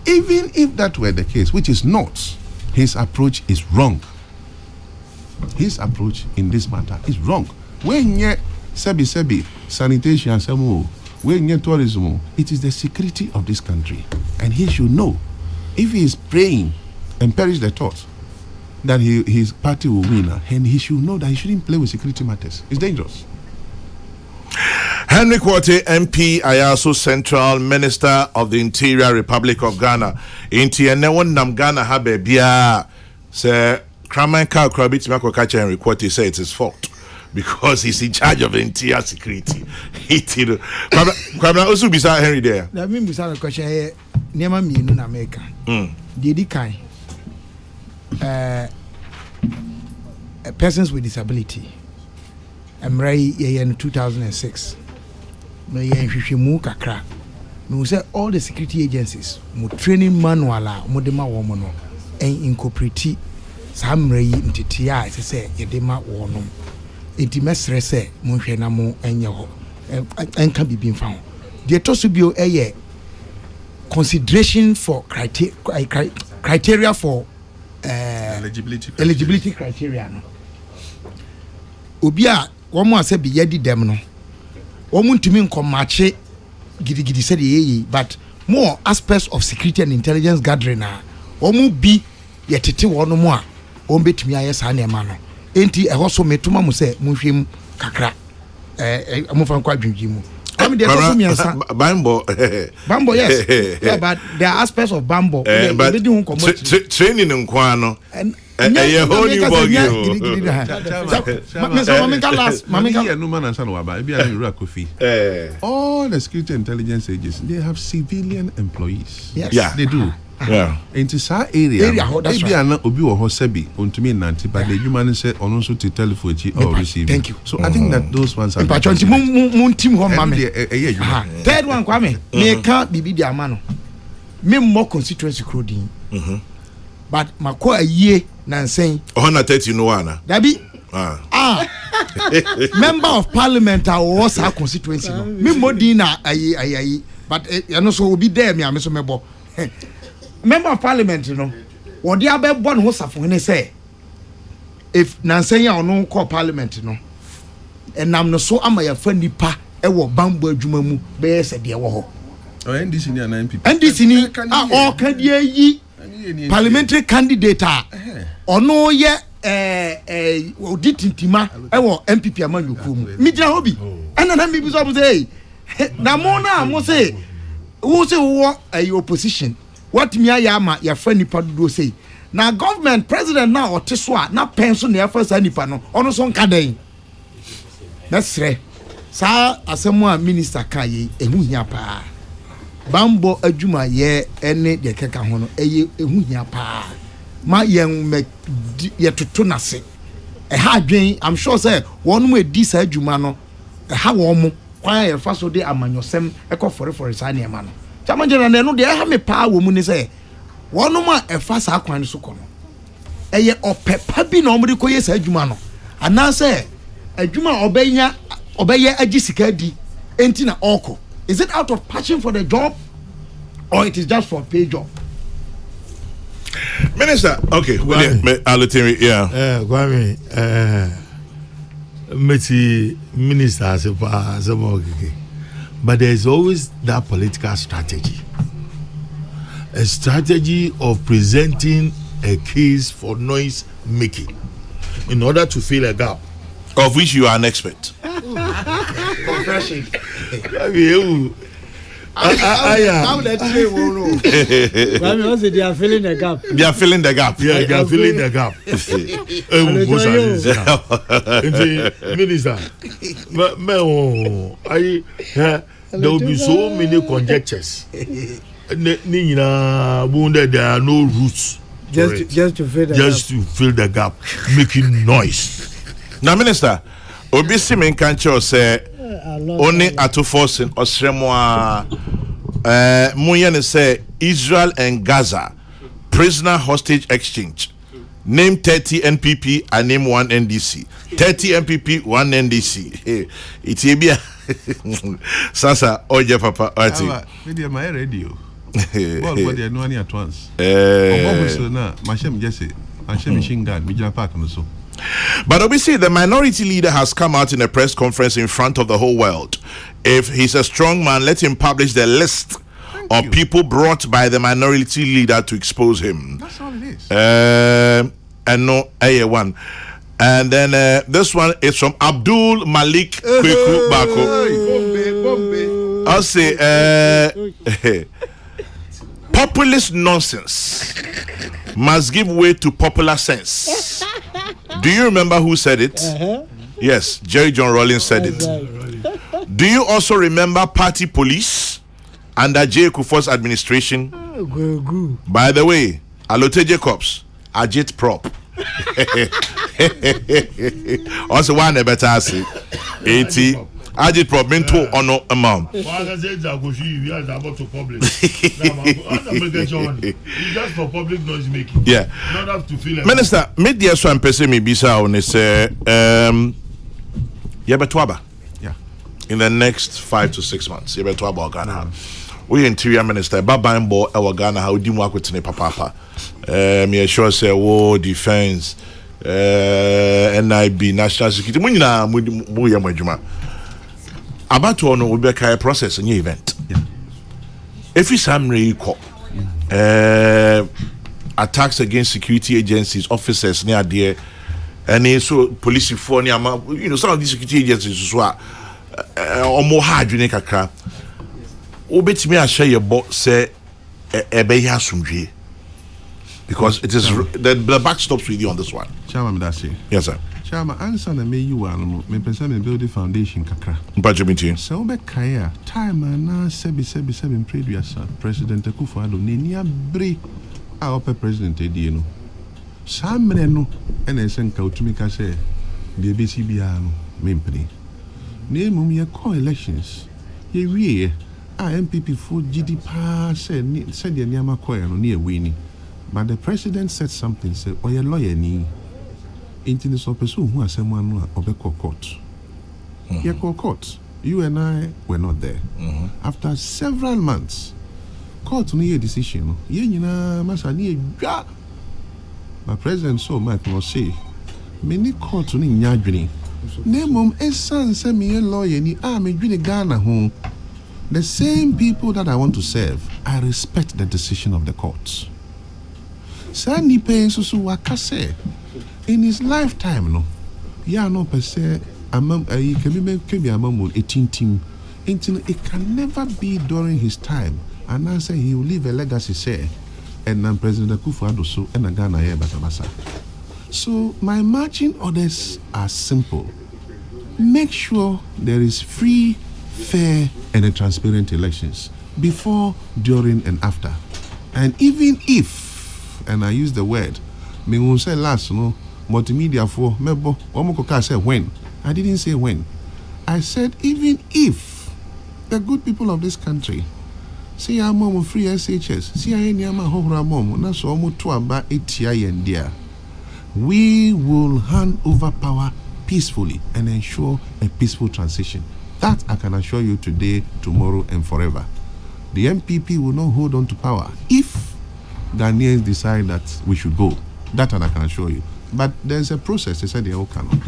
Even if that were the case, which is not, his approach is wrong. His approach in this matter is wrong. When you sebi sanitation when you tourism, it is the security of this country, and he should know. If he is praying and perish the thought that his party will win, and he should know that he shouldn't play with security matters. It's dangerous. Henry Quartey, MP, Ayaso Central Minister of the Interior Republic of Ghana. Inti ene won nam Ghana ha bia say Kraman Ka Krabit Mako catch Henry Quartey say it's his fault because he's in charge of the interior security. He did. Kwabna also beside Henry there. That mean beside the question here Nema mienu na America. Didi kai persons with disability. Emrai in 2006. No mu kakra. Me say all the security agencies mo training manual mo de ma wo mo no en incorporate samrai ntitia say ye de ma wo no. Enti mesre say mo hwe na mo enye ho. Enka bibi mfa ho. De to so bio consideration for criteria for eligibility criteria no obi a wɔn a sɛ bi yɛdi dɛm no wɔn ntumi nkɔmaakye gidigidi sɛ de yɛyɛ but more aspects of security and intelligence gathering a wɔn bi yɛtete wɔn mu a wɔn bɛtumi ayɛ saa nneɛma no enti ɛhɔ so metoma mu sɛ mohwɛ mu kakra amofa nkɔ adwendwen mu Bambo, yes. Yeah, but there are aspects of Bambo. But training in Kwano. A whole new buggy. All the security intelligence agencies, they have civilian employees. Yes. Yeah, they do. Yeah. Into sa area maybe ana obi wo ho sebi ontumi nante but the human say ono so to telephone or receive. Thank you. So I think that those ones are mun team ho mame. Third one kwame me ka bibi di ama no. Me more constituency crowding. But mako ayie nansen. 130 no ana. Dabi member of parliament was our constituency no. Me modina ayi but you know so obi there me am so mebo. Member of parliament no what they be born ho safo ne say if nansen ya ono call parliament no enam no so ama ya fa nipa e wo bambo adwuma mu be se de wo ho NDC ni na MPP NDC ni o kan die yi parliamentary candidate ono ye auditintima e wo MPP amanyoko mu mi gina hobi ena na mi bi so say na mo na mo say who say wo opposition what me ayama ya fa nipa do say na government president na oteso a na penso na ya fa sa nipa no ono so nka den na sre sa asemu a minister kan ye ehu hia pa Bambo adwuma ye ene de keka ho no eye ehu hia pa ma yen me ye toto na se ha adwen I'm sure say wonu mu edi sa adwuma no ha wo mo kwan ye fa so de amanyosem ekofore sa ne ma no chamangena na no de ha me pa wo mu ni say wonu ma efa sa kwan so kono eye opepa bi na omri koye sa adwuma no ana say adwuma obeye agi sika di enti na oko. Is it out of passion for the job or it is just for pay job? Minister, okay, Kwame, minister but there is always that political strategy. A strategy of presenting a case for noise making in order to fill a gap. Of which you are an expert. Confession. How that tree will they are filling the gap. They are filling the gap. Yeah, they are filling the gap. Minister, there will be so many conjectures. There are no roots. Just to fill the gap, making noise. Now, Minister, obisi men kancho say only at force in Australia. Muyen say Israel and Gaza prisoner hostage exchange. Name 30 NPP and name 1 NDC. 30 NPP, 1 NDC. It's a Sasa oje papa ati. Media my radio. Well, what they know any at once. So na mashem jesse. Mashem machine gun. Mijana park no so. But obviously, the minority leader has come out in a press conference in front of the whole world. If he's a strong man, let him publish the list of people brought by the minority leader to expose him. That's all it is. And no, one. And then this one is from Abdul Malik Kokrokoo Bako. I'll say, populist nonsense must give way to popular sense. Do you remember who said it? Yes, Jerry John Rawlings said it. Do you also remember party police under J. Kufuor's administration? By the way, Alote Jacobs, Ajit Prop. Also, one better say 80. Ajit Prop into ono amount. Just for public noise making. Yeah. Not have to feel like Minister, media so person me bisa on say Yebetwaba. Yeah. In the next 5 to 6 months, Yebetwaba Ghana. we interior minister baban bo e Ghana how di mu akwetene papa me sure say war defense NIB national security mu nyina mu ye madwuma abato no we be kai process any event if you samre ko attacks against security agencies officers near there and so police for near some of these security agencies so omo hard you kakra obetimi a share your box say ebe ya sumdwe because it is the back stops with you on this one. Chairman, that's it. Yes, sir. Chairman, answer na me you are me person me build the foundation kakra. Mpachimiti. So be kaya time na sebi previous President Akufo-Addo ne bre a ope president edi no. Samre no ena esenka otumi ka say the BCB no mempene. Ne mum ye call elections. Ye wie MPP for GD pass said the niama koya no near winning. But the president said something, said, "Oh, your lawyer ni." Into the person who has someone of a court. Yeah, court. You and I were not there. After several months, court no a decision. You know, masa ni ja. My president so much must say, many court ni nyadwini. Name esan say me lawyer ni me dwini Ghana home. The same people that I want to serve, I respect the decision of the courts. Sandy Payne Susu Wakase in his lifetime, no, ya no per se, among a can among 18 team, until it can never be during his time, and I say he will leave a legacy, say, and then President Akufo-Addo so and a Ghana here, Batabasa. So, my marching orders are simple. Make sure there is free, fair, and transparent elections before, during, and after. And even if, and I use the word, me won't say last, no, multimedia for mebo, omokoka said when. I didn't say when. I said even if the good people of this country see our mom free SHS, see I nyama hora mom, na so omo to aba etia yendia. We will hand over power peacefully and ensure a peaceful transition. That I can assure you today, tomorrow, and forever. The MPP will not hold on to power if Ghanaians decide that we should go. That I can assure you. But there's a process. They said they all cannot.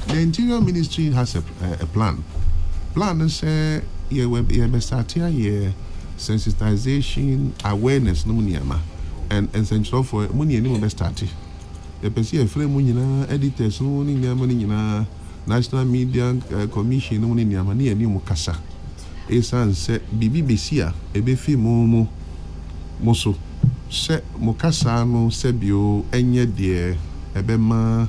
The Interior Ministry has a plan. Plan is we start here sensitization, awareness, no moneyama, and essential for money any we start. You can see a frame money editors, no money National Media Commission, no money ni any mukasa. Esan say BBC ebefi moso. Se mukasa no sebio enye de ebema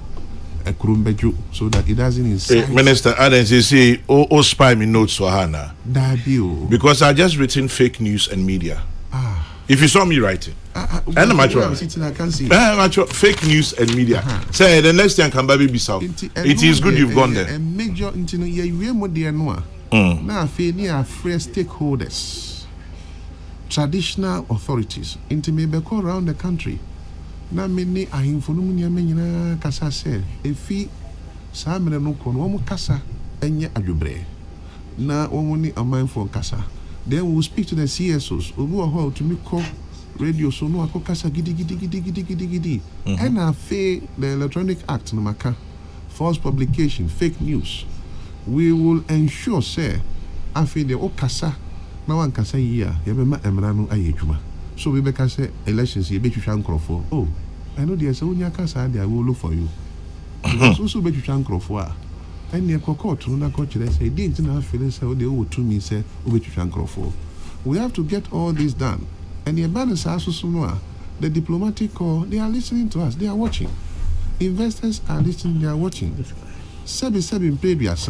ekrumbeju so that it doesn't incite. Minister Adams, you see, spy me notes for Hannah. Because I just written fake news and media. If you saw me writing, and I'm actually fake news and media. Say the next time can be south. It is good you've gone there. And major now fresh stakeholders. Traditional authorities intimate around the country. Na many are info kasa se efi samere no kono omo kasa enye adwobre na omo ni amanfo kasa. Then we will speak to the CSOs obi ho to me call radio so no akokasa gidi and afi the Electronic Act no maka false publication, fake news. We will ensure say afi the okasa na wan kasa yia ye be ma emra no ayedwuma. So we be say elections ye be twitwa nkrofo. Oh, I know there's onya kasa there, I will look for you. Because also be twitwa nkrofo a any court no na court say didn't na feel say they will to me say we be twitwa nkrofo. We have to get all this done. And the balance also no the diplomatic corps, they are listening to us, they are watching. Investors are listening, they are watching. Sebi previous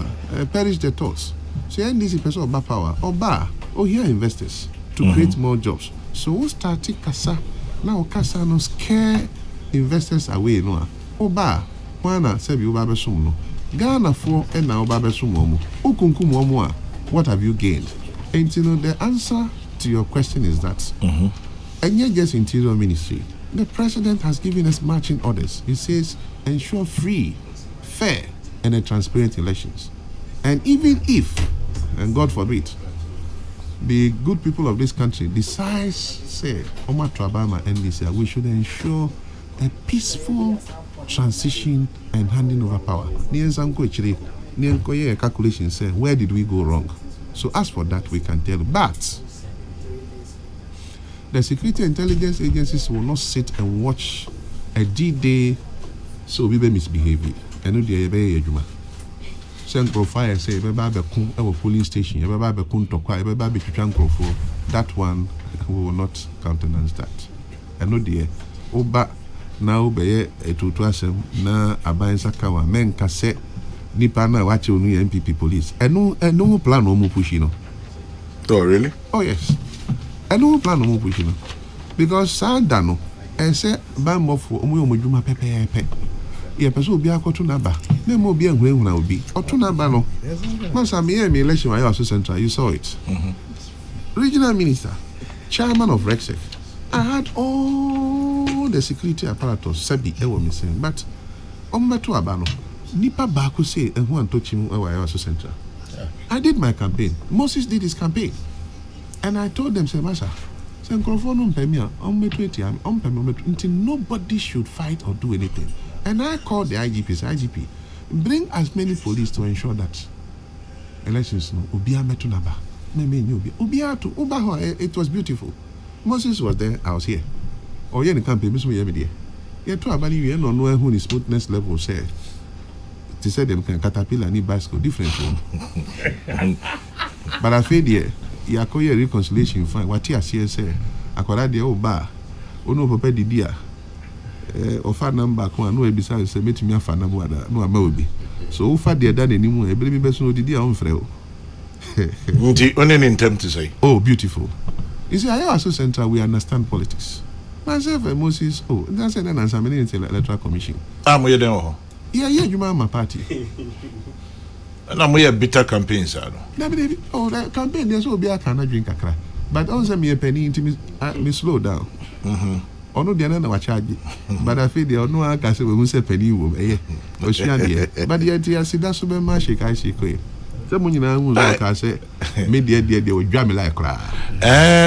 perish the thoughts. So NDC person of power or bar or here investors to create more jobs. So we started Kasa. Now Kasa no scare investors away no. Oba wana sebi oba besum no. Ghana for and now oba besum omo. Ukunkum omo a. What have you gained? And you know the answer to your question is that and yet just Interior Ministry. The president has given us marching orders. He says ensure free, fair, and transparent elections. And even if, and God forbid, the good people of this country decides, say, Omar Trabama NDC, we should ensure a peaceful transition and handing over power. Calculation say, where did we go wrong? So as for that, we can tell. But the security intelligence agencies will not sit and watch a D-Day so we be misbehaving. And no dey be adwuma. Send profile say be ba be kun e police station, e be ba be kun tokwa, e be ba be twitwa nkrofo. That one we will not countenance that. And no dey oba na obeye etutu asem na aban sakawa men ka se nipa na wache onu MPP police. And no plan no push no. Oh really? Oh yes. And no plan no push no. Because Sandano and say ban mofo omo omodwuma pepepe. Yeah, person will be a to naba. No more be a green will be. Or to naba no. Once I'm here, me election, I also central. You saw it. Regional minister, chairman of Rexec. I had all the security apparatus. Sebi, I was missing. But to abano. Nipa baku say and one touch him. I also central. I did my campaign. Moses did his campaign, and I told them, say, Masha, say, until nobody should fight or do anything. And I called the IGP, say, IGP, bring as many police to ensure that elections no Ubia Metunaba. It was beautiful. Moses was there, I was here. Oh, yeah, the campaign, Miss Muyabidi. Yeah, to about you no know who the smoothness level say. They said them can caterpillar and bicycle different. But I feel there, you call your reconciliation fine. What you say, I call that the old bar. Oh no, Papa Didia. Offer number ko no ebisa say metimi afa na bo ada no ama obi so offer the dad anymore e believe be so didi a on frɛ o nti on any attempt to say oh beautiful you see I also central we understand politics myself and Moses oh that's an answer me in the electoral commission am you there oh yeah juma my party na mo ye bitter campaign sir no be oh that campaign there's obi aka na drink akra but also me penny into me slow down ono dia na wa charge but I feel there no aka say we say penny wo o sua dia but yet ya sida so be ma shake I shake e say mo nyina hu so aka say me dia o dwa me like kra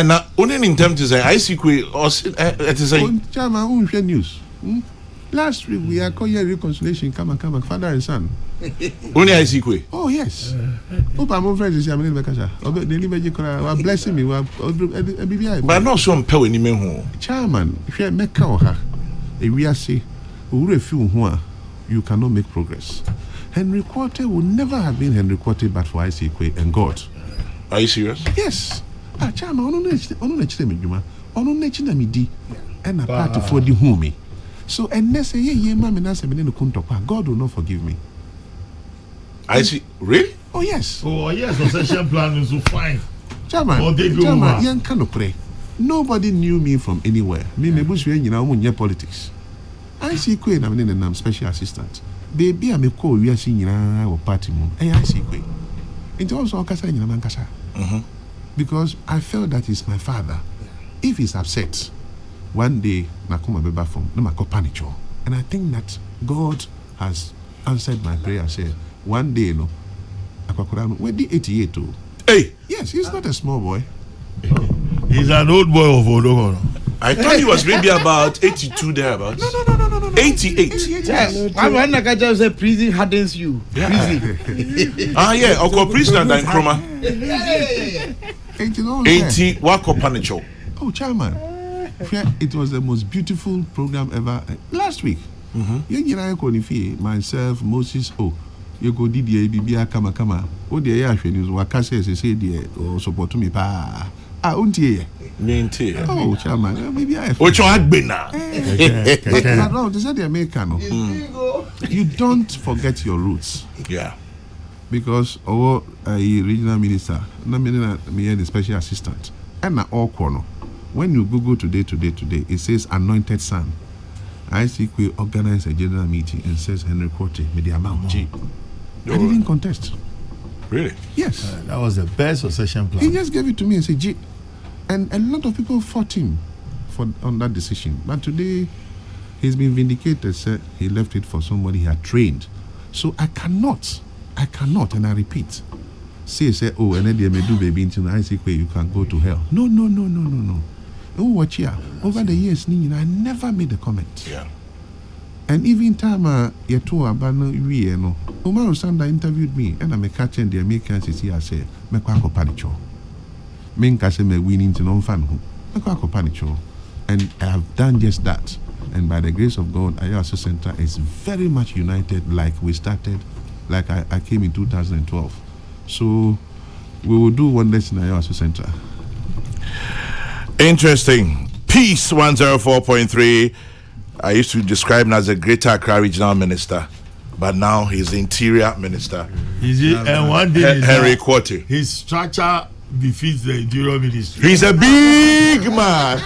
na only in terms to say I see we it is a chama unhwe news last week we are calling reconciliation come father and son only I see we oh yes opa mo friends is amene be kasha obe the live kra wa blessing me wa BBI but not so mpe ni me hu chairman hwe meka o ha e wi ase owure fi ho a you cannot make progress. Henry Quarter would never have been Henry Quarter but for ICQ and God. Are you serious? Yes. Chairman ono na chire me dwuma ono na china me di and a party for the home. So unless ye ma me na se me no kuntokwa God will not forgive me. I see. Really? Oh yes. Oh yes, succession plan is so fine. Chairman, yan can pray. Nobody knew me from anywhere. Me bush we nyina omo nye politics. I see Queen I'm special assistant. Baby I'm a call we are seeing nyina our party mum. I see Queen. Into also okasa nyina man kasa. Because I felt that is my father. If he's upset, one day nakuma beba from no makopanicho. And I think that God has answered my prayer. Say one day no akwakurano we di 88 oh. Hey, yes, he's not a small boy. He's an old boy of Odogono. I thought he was maybe about 82 thereabouts. No. 88. Yes. I'm when I just say prison hardens you. Yeah. Prison. Yeah, Oko prisoner and Kroma. 80 Wako Panicho. Oh, chairman. It was the most beautiful program ever. Last week. Myself, Moses, you go did the ABB kama. Oh, the Yash news Wakase say the support me pa. Untie. Oh, chairman, maybe I. Which one had been now? No, they said the American. You don't forget your roots. Yeah. Because our regional minister, me the special assistant, and all corner. When you Google today, it says anointed son. ICQ organized a general meeting and says Henry Quarter with the amount G. I didn't contest. Really? Yes. That was the best succession plan. He just gave it to me and said G. And a lot of people fought him on that decision. But today, he's been vindicated, said he left it for somebody he had trained. So I cannot, and I repeat, say, oh, and then they may do baby into I say, you can go to hell. No. Oh, watch here. Over the years, I never made a comment. Yeah. And even time yeto abano we no. Omar Sanda interviewed me and I'm a catch and the Americans see I say, me kwa ko panicho. Me nka say me winning to no fan ho. Me kwa ko panicho. And I have done just that. And by the grace of God, Ayaso Center is very much united like we started, like I came in 2012. So we will do wonders in Ayaso Center. Interesting. Peace 104.3. I used to describe him as a Greater Accra Regional Minister, but now he's the Interior Minister. Is it? And one day, Henry Quarty. His structure defeats the Interior Ministry. He's a big man.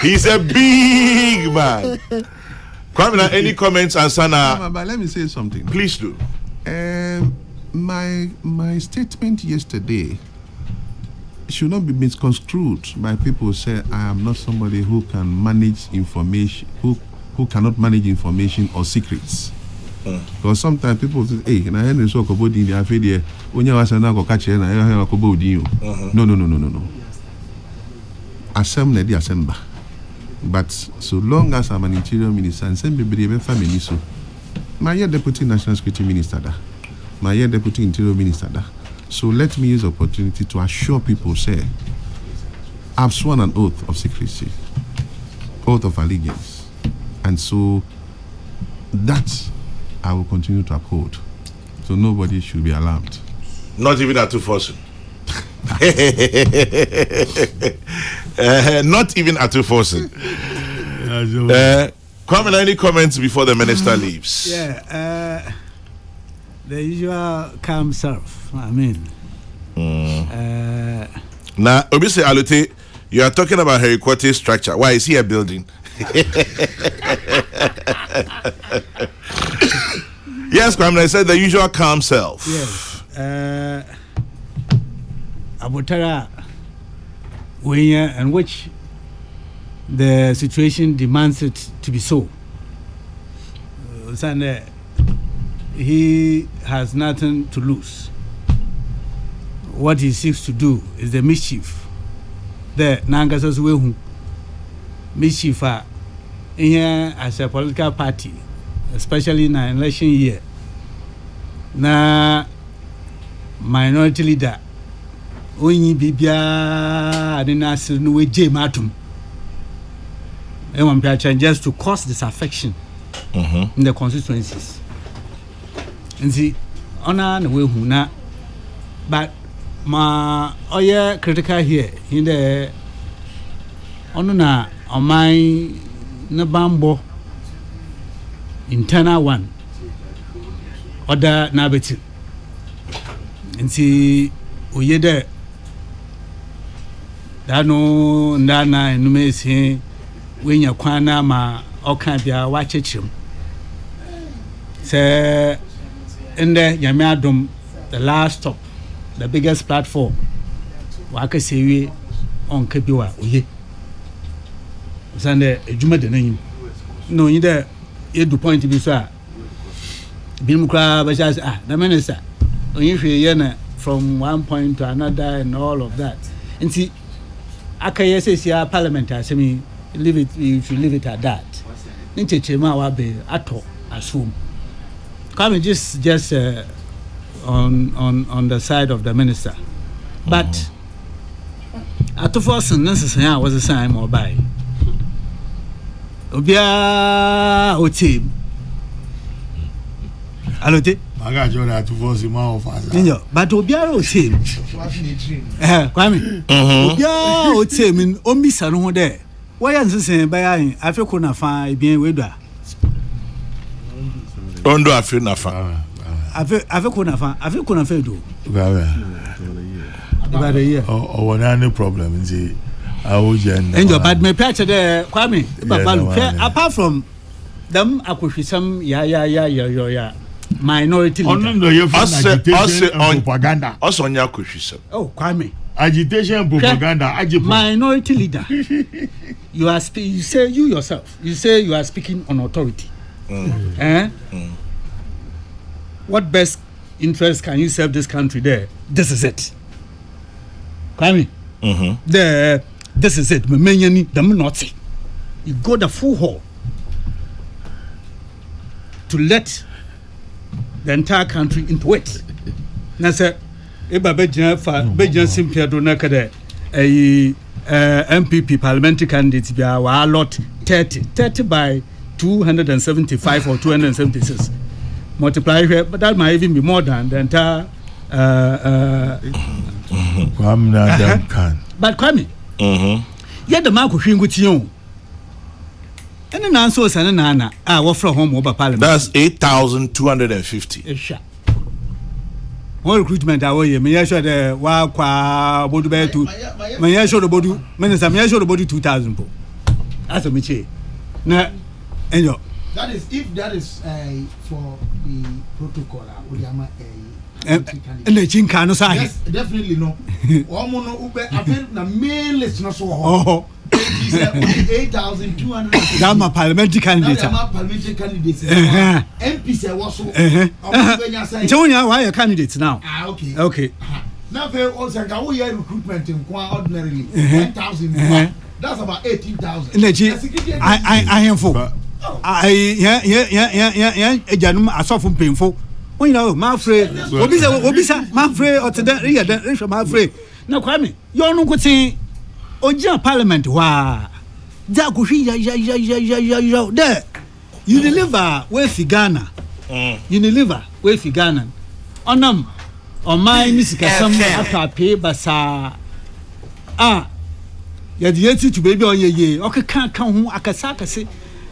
He's a big man. Kwame, any comments, Ansana? But let me say something. Please do. My statement yesterday should not be misconstrued by people who say I am not somebody who can manage information, who cannot manage information or secrets. Because sometimes people say, hey, can I hear so about the affair? When you was na go catch na I go about you. No. Assembly the assembly. But so long as I'm an interior minister and send me family so my deputy national security minister da. My deputy interior minister da. So let me use the opportunity to assure people, say, I've sworn an oath of secrecy, oath of allegiance. And so that I will continue to uphold. So nobody should be alarmed. Not even at 2-4. Not even at 2-4. Kwame, any comments before the minister leaves? Yeah. The usual calm self. I mean, now, obviously, Alute, you are talking about Harry Quarty's structure. Why is he a building? Yes, Kwame, I said the usual calm self. Yes. Abutara, in which the situation demands it to be so. Sunday, he has nothing to lose. What he seeks to do is the mischief. The Nangasas Wehu mischief here as a political party, especially in an election year. Na minority leader Onyi Bibia Adenas Nuwe J Matum. Just to cause disaffection in the constituencies. And see, honor the way who na, but my critical here in the honor na on my nabambo internal one other nabeti. And see, we there that no ndana nume si when you kwana ma okan bia wachechim say in the Yamadum, the last stop, the biggest platform, Waka Sewe on Kepiwa, Uye. Sunday, a Juma the name. No, either you do point to be sir. Bimukra, but the minister, if you from one point to another and all of that. And see, Akaya says, yeah, parliament, I mean, leave it, you should leave it at that. Ninche Chema Wabe, Ato, assume. Come just on the side of the minister, but at the first necessary was a sign more by Obia Oti Alote. I got you at 2-4 more But Obia Oti, Kwame, Obia Oti mean Omi Sanu there. Why are you saying by African fine being with her? Ondo afi nafa. Afi kuna fe do. About a year. Oh, any problem? See, I would and your bad me patch there, Kwame. Apart from them, I could see some minority agitation and propaganda. Also, on your cushion. Oh, Kwame. Agitation and propaganda. Minority leader. You are you say you yourself. You say you are speaking on authority. What best interest can you serve this country there? This is it. Kwame. There, this is it. Memenyani them not. You go the full hall to let the entire country into it. Now say, eba bejan simply do na kada MPP parliamentary candidates be a lot 30 by 275 or 276. Multiply here, but that might even be more than the entire. But Kwame, yet the man who with you. And an answer is an nana. What from home over parliament? That's 8,250. One recruitment away. May I show the Waka Bodu Bear to may I show the body? Minister, may I show the body 2,000 po? That's a Miche. Now, and you. That is if that is for the protocol. And the Chincano side. Yes, definitely no. Omono ube afen na main list no so ho. 8,200. That's my parliamentary candidate. That's my parliamentary candidate. MP say what so. Jonia, why are candidates now? Okay. Okay. Now for also go here recruitment in ordinarily 10,000. That's about 18,000. I am for. Yeah. Ejanum asofo painful. You know, my friend, Obisa, my friend, or today, my friend. Now, Kwame, you're not going to say, Oja Parliament, wow. There, you deliver with Ghana. You deliver with Ghana. On my Miss Cassam, after pay, Basa. You're the answer to baby on your year. Okay, can't come home. Akasaka say,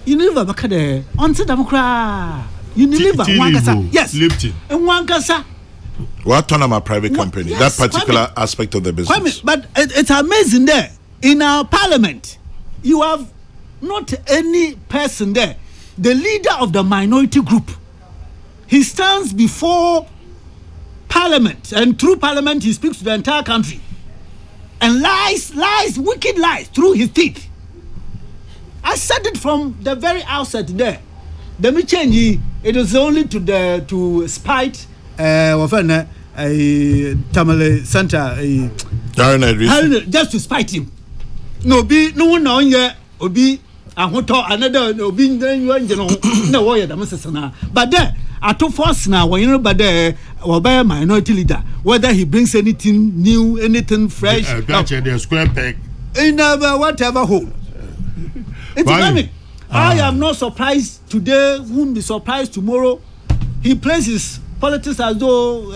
you deliver Bacade on the Democrat. You deliver one kasa. Yes. Lipton. And one kasa. What turn my private company? Yes, that particular aspect of the business. But it's amazing there. In our parliament, you have not any person there. The leader of the minority group. He stands before parliament, and through parliament he speaks to the entire country. And lies, wicked lies through his teeth. I said it from the very outset there. The me change it was only to spite Tamale Center just to spite him. No one on here obi ahoto another obi no warrior the masana. But there at force now when you know but there or minority leader whether he brings anything new, anything fresh, the square peg in whatever hole. It's funny. I am not surprised today, won't be surprised tomorrow. He plays his politics as though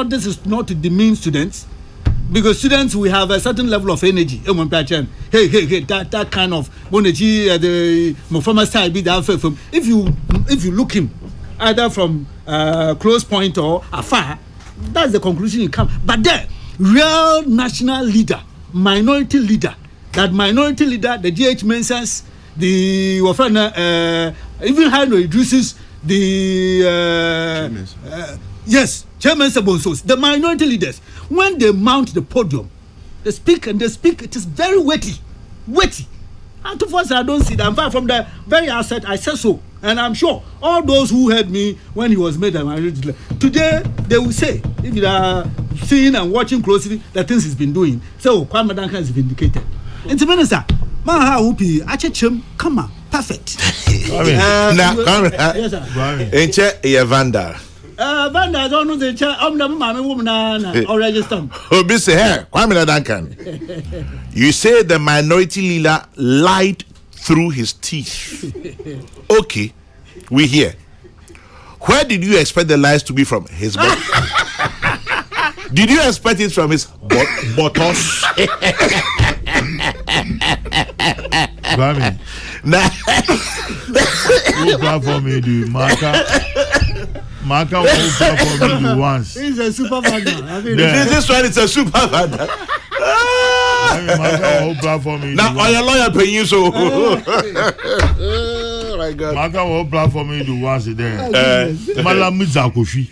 this is not to demean students. Because students, we have a certain level of energy. Hey, that kind of energy, the former side be that from. If you look him, either from close point or afar, that's the conclusion you come. But there, real national leader, minority leader, the GH mentions the even how it reduces the chairman Sabonsos, the minority leaders, when they mount the podium, they speak, it is very weighty. And to first I don't see that. In fact, from the very outset I said so, and I'm sure all those who heard me when he was made a minority leader, today they will say, if you are seeing and watching closely the things he's been doing, so Kwame Duncan is vindicated. It's a minister. Maha Upi, Achechim, come on, perfect. Ain't you a vandal? Vanda, I don't know the chair. I'm the mammy woman or register. Oh, Mr. Hair, Kwame Duncan. You say the minority leader lied through his teeth. Okay, we hear. Where did you expect the lies to be from? His butt? Did you expect it from his buttocks? Kwame. Who platform me do Maka won't platform me do once. He's a super vandal. This one is a super vandal. Maka won't platform me. Now on your lawyer paying you so. Oh my God. Maka won't platform me do once there. Malamiza Kofi.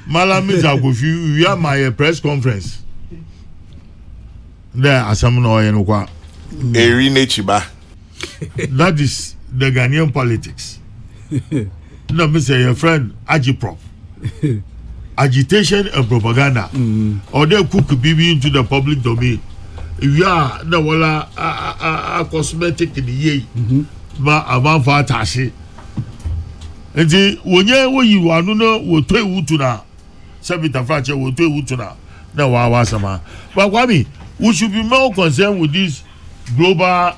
Malamiza Kofi. We have my press conference. There are some noise in Okwa. Erine Chiba. That is the Ghanaian politics. no me say your friend Agiprop. Agitation and propaganda. Or they cook BB into the public domain. If you are no wala a cosmetic in the year, but a man for tashi. And when you are no will tell you to now. Sabita Fracha will tell you to now. No, I was a man. But Kwame, we should be more concerned with this global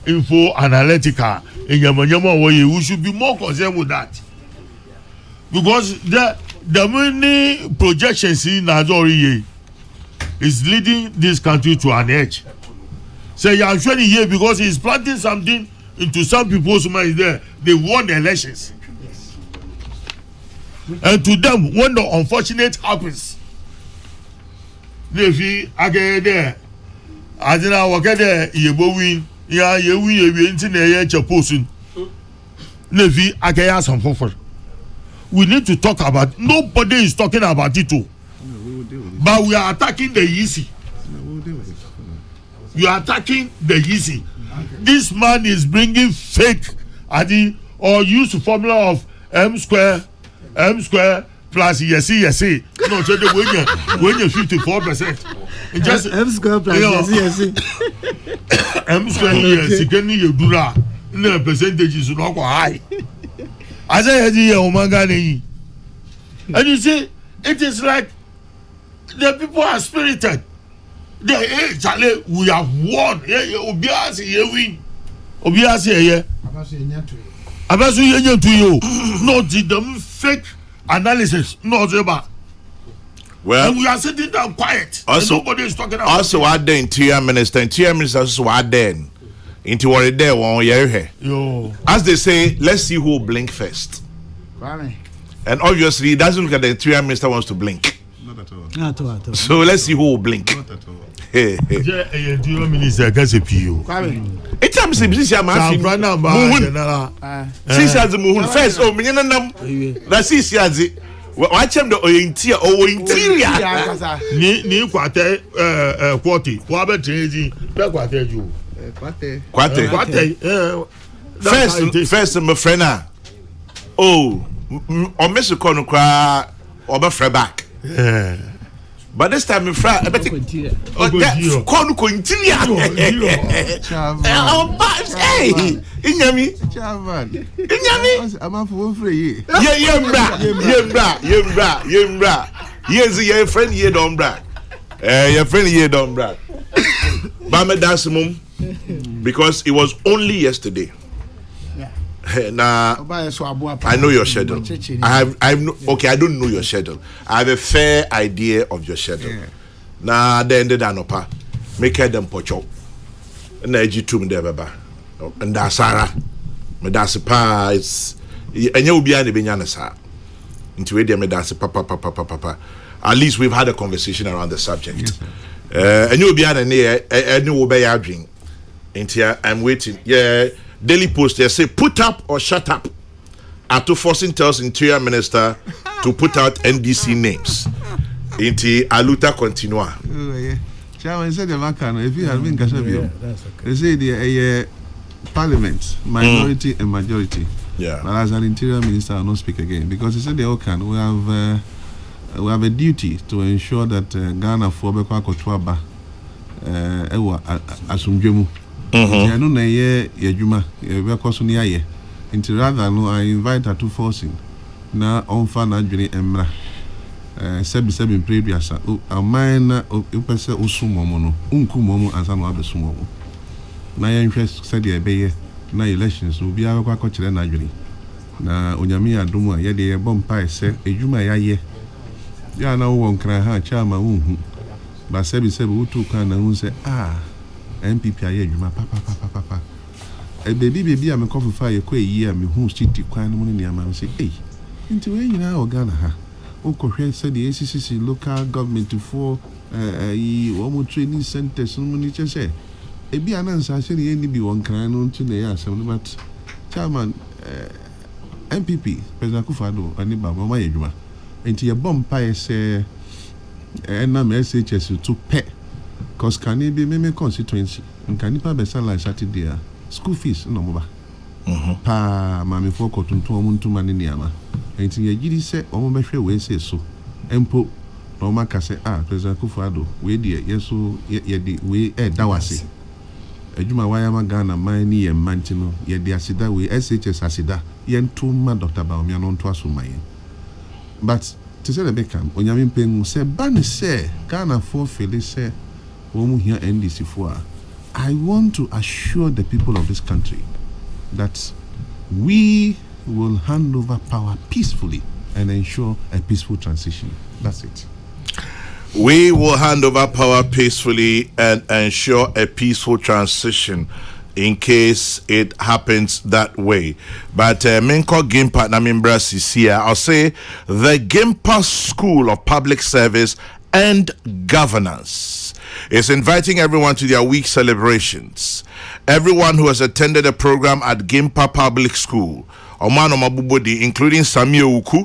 info analytica in Yamanyama way. We should be more concerned with that. Because the many projections in Nazori is leading this country to an edge. So you are actually here because he's planting something into some people's minds there. They won the elections. And to them, when the unfortunate happens, they feel again there. As in our there, you win, you win into the edge of person. They feel again some comfort. We need to talk about. Nobody is talking about it too. But we are attacking the easy. You are attacking the easy. This man is bringing fake or use the formula of M square plus yes. No, so when you 54%. Just M square plus yes. M square yes. Can you do that? The percentage is not quite high. As I had here, and you see, it is like the people are spirited. Charlie, we have won. Obiasi, you win. Obiasi, yeah. Abasu, you to you. Not the fake analysis. Not about. Well, and we are sitting down quiet. Also, nobody is talking about. Also, what then? Interior minister also what then? Into what there one year. As they say, let's see who will blink first. And obviously, it doesn't look like the interior minister wants to blink. Not at all. Not at all. So let's see who will blink. Not at all. The interior minister gets a PO. It's time to see this young man. Since as the moon first, oh, Minanam, that's easy as it. Watch him the interior. Ni quarter, Quabet, you. First, my friend. Oh, or Mr. Konokra or my friend back. But this time, my friend, I bet Kokrokoo interior. Hey, Inyami, I'm up for free. Yembra. Yes, your friend here don't brag. Your friend here don't brag. Bama Dasimum. Because it was only yesterday. Now, I know your schedule. I don't know your schedule. I have a fair idea of your schedule. Now, then the Danopa, make them pocho. And I to me there, Baba. And that's Sarah. That's a pa. It's and you'll be an Ebenyanasa. Into it, that's a papa. At least we've had a conversation around the subject. And you'll be an and you will be our drink. I'm waiting. Yeah, Daily Post. They say put up or shut up. After forcing tells Interior Minister to put out NDC names. Inti aluta continua. Chairman said the Macano, if you have been Casabio, they say the Parliament, minority and majority. Yeah. But as an Interior Minister, I will not speak again because he said they all can. We have a duty to ensure that Ghana for Bekwa Kotwaba asumjemu. I know na ye yejuma ye koso ni aye. Inti rather no I invite her to forcing na onfa na dwene emra. Sebi previous o man pese osumomo no unkumomo ansa no abesumomo. Na ye nhwe said ye beye na elections obi akwa akọkire na dwene. Na onyame adomu a ye de ye bompa ese ejuma ya ye. Ya na wo nkran ha chama unhu. Ba sebi utu kan na hu se MPP aye adwuma papa baby am come for ye kwa yi am hu city kwan no ni am say nti we nyina o Ghana ha o kohwe say the ACCC local government for yi wo mo training centers no ni che ebi anansa se ni bi won kran no nti na ya asem no but chairman MPP President Akufo-Addo ani baba ma ye adwuma nti ye bompa ye say na messages to pay. Because can it be me constituency? And can it be Saturday school fees no more? Pa mami for kotuntu omuntu mane niama. Enti ye gidi se omo behwe we se so. Empo no maka se President Kufuado we die yeso ye di we dawase. Ejuma waya magana man ni ye manti no ye di asida we SHS asida ye ntuma Dr. Baumia no nto aso mayen. But to say the become onyame pengu se ban se Ghana for feel se omu here NDC for I want to assure the people of this country that we will hand over power peacefully and ensure a peaceful transition. That's it. We will hand over power peacefully and ensure a peaceful transition in case it happens that way. But Menko Gimpa Namimbra Sisia, I'll say the Gimpa School of Public Service and Governance is inviting everyone to their week celebrations. Everyone who has attended a program at Gimpa Public School, Omano Mabubodi, including Samio Uku,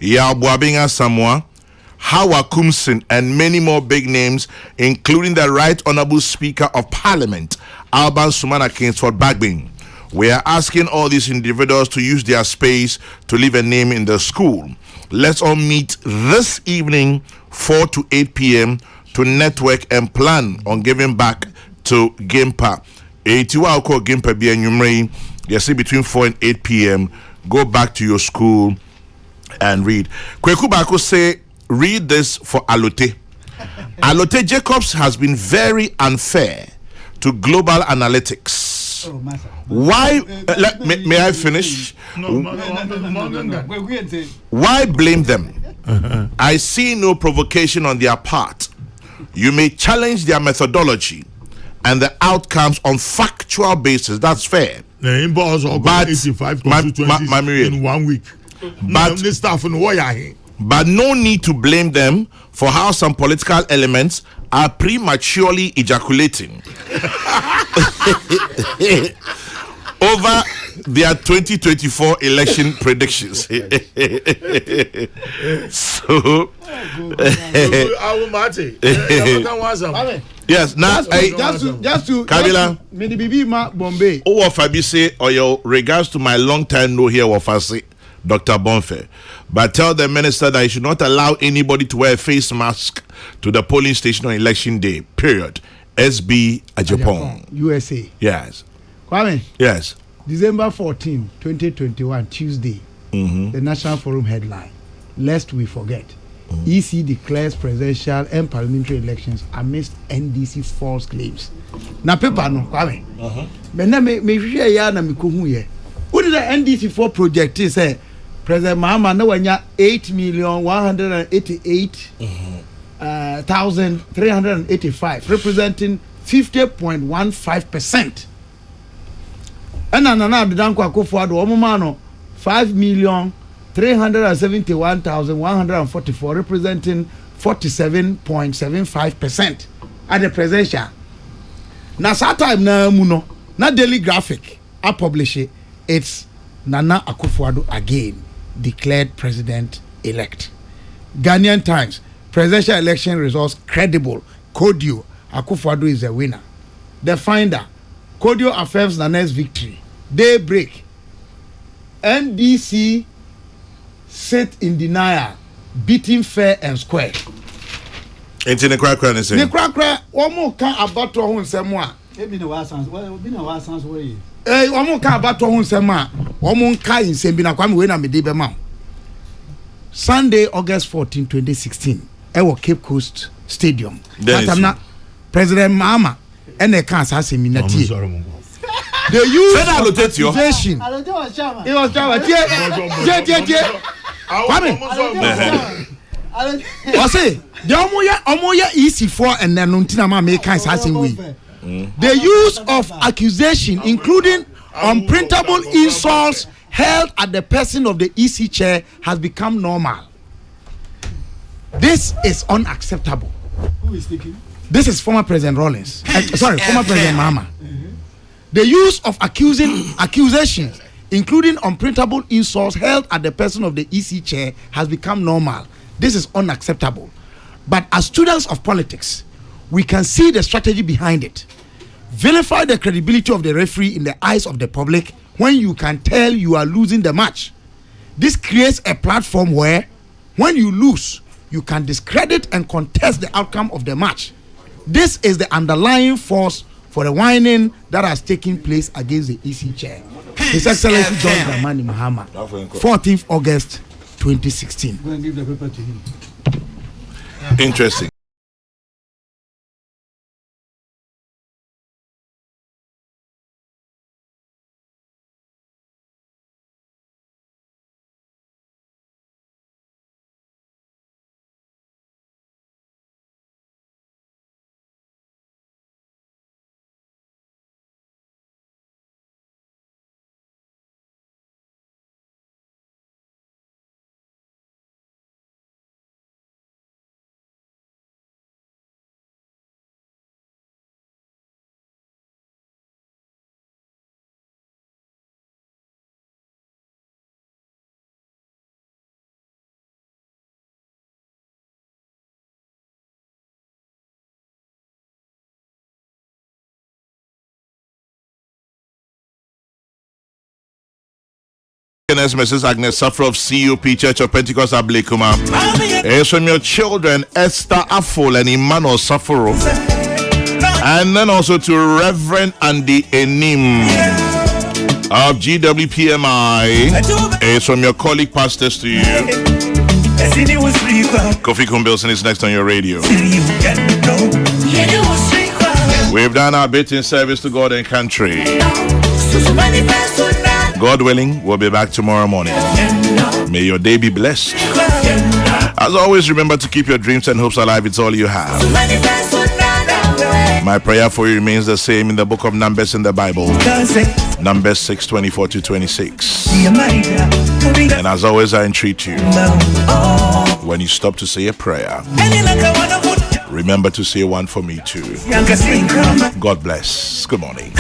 Yabuabinga Samoa, Hawa Kumsin, and many more big names, including the Right Honorable Speaker of Parliament, Alban Sumana Kingsford Bagbin. We are asking all these individuals to use their space to leave a name in the school. Let's all meet this evening, 4 to 8 p.m., to network and plan on giving back to Gimpa. 81 call Gimpa be enumerate. You see between 4 and 8 p.m. Go back to your school and read. Kweku Bako say, read this for Alote. Alote Jacobs has been very unfair to Global Analytics. Why? May I finish? Why blame them? I see no provocation on their part. You may challenge their methodology and the outcomes on factual basis. That's fair. The inbox all got 85 constituencies in 1 week. But no need to blame them for how some political elements are prematurely ejaculating over their 2024 election predictions. So, yes, now just to Kabila, maybe bibi ma Bombay. Oh, Fabi say, or your regards to my long time no here of us, Dr. Bonfe. But tell the minister that he should not allow anybody to wear a face mask to the polling station on election day. Period. SB Ajapong. USA. Yes. Kwame. Yes. December 14, 2021, Tuesday. The National Forum headline. Lest we forget. EC declares presidential and parliamentary elections amidst NDC false claims. Na paper no, Kwame. But now me share ya na me kohu ye. What did the NDC for project say? President Mahama no wanya 8,188,385, representing 50.15%. And Nana Danko Akufo-Addo omumano 5,371,144, representing 47.75% at the presidential. Now, that time na muno na Daily Graphic I publish it. It's Nana Akufo-Addo again declared president-elect. Ghanaian Times, presidential election results credible. Kodio, Akufo-Addo is the winner. The Finder, Kodio affirms Nana's victory. Daybreak, NDC sit in denial, beating fair and square. Ain't in the crack and say. The crack, one more can about to own someone. Ebi na wa sans way. One more can about to own someone. One more can in Sembina Kwame when I'm a day man. Sunday, August 14, 2016, at Cape Coast Stadium. President Mahama and the cancer has a minute. They use accusation. It was Java. I say the Omoya EC4 and then Nuntinama make assassin way. The use of accusation, including unprintable insults held at the person of the EC chair, has become normal. This is unacceptable. Who is speaking? This is former President Rawlings. Former President Mahama. The use of accusations, including unprintable insults held at the person of the EC chair, has become normal. This is unacceptable. But as students of politics, we can see the strategy behind it. Vilify the credibility of the referee in the eyes of the public when you can tell you are losing the match. This creates a platform where when you lose, you can discredit and contest the outcome of the match. This is the underlying force for the whining that has taken place against the EC chair. His Excellency John Dramani Mahama, 14th August 2016. Go and give the paper to him. Interesting. Mrs. Agnes Safra of CUP Church of Pentecost Ablekuma. It's from your children Esther Afol and Emmanuel Safaro. And then also to Reverend Andy Enim of GWPMI. It's from your colleague pastors to you. Kofi Kumbilson is next on your radio. We've done our bit in service to God and country. God willing, we'll be back tomorrow morning. May your day be blessed. As always, remember to keep your dreams and hopes alive. It's all you have. My prayer for you remains the same in the book of Numbers in the Bible. Numbers 6:24-26. And as always, I entreat you, when you stop to say a prayer, remember to say one for me too. God bless. Good morning.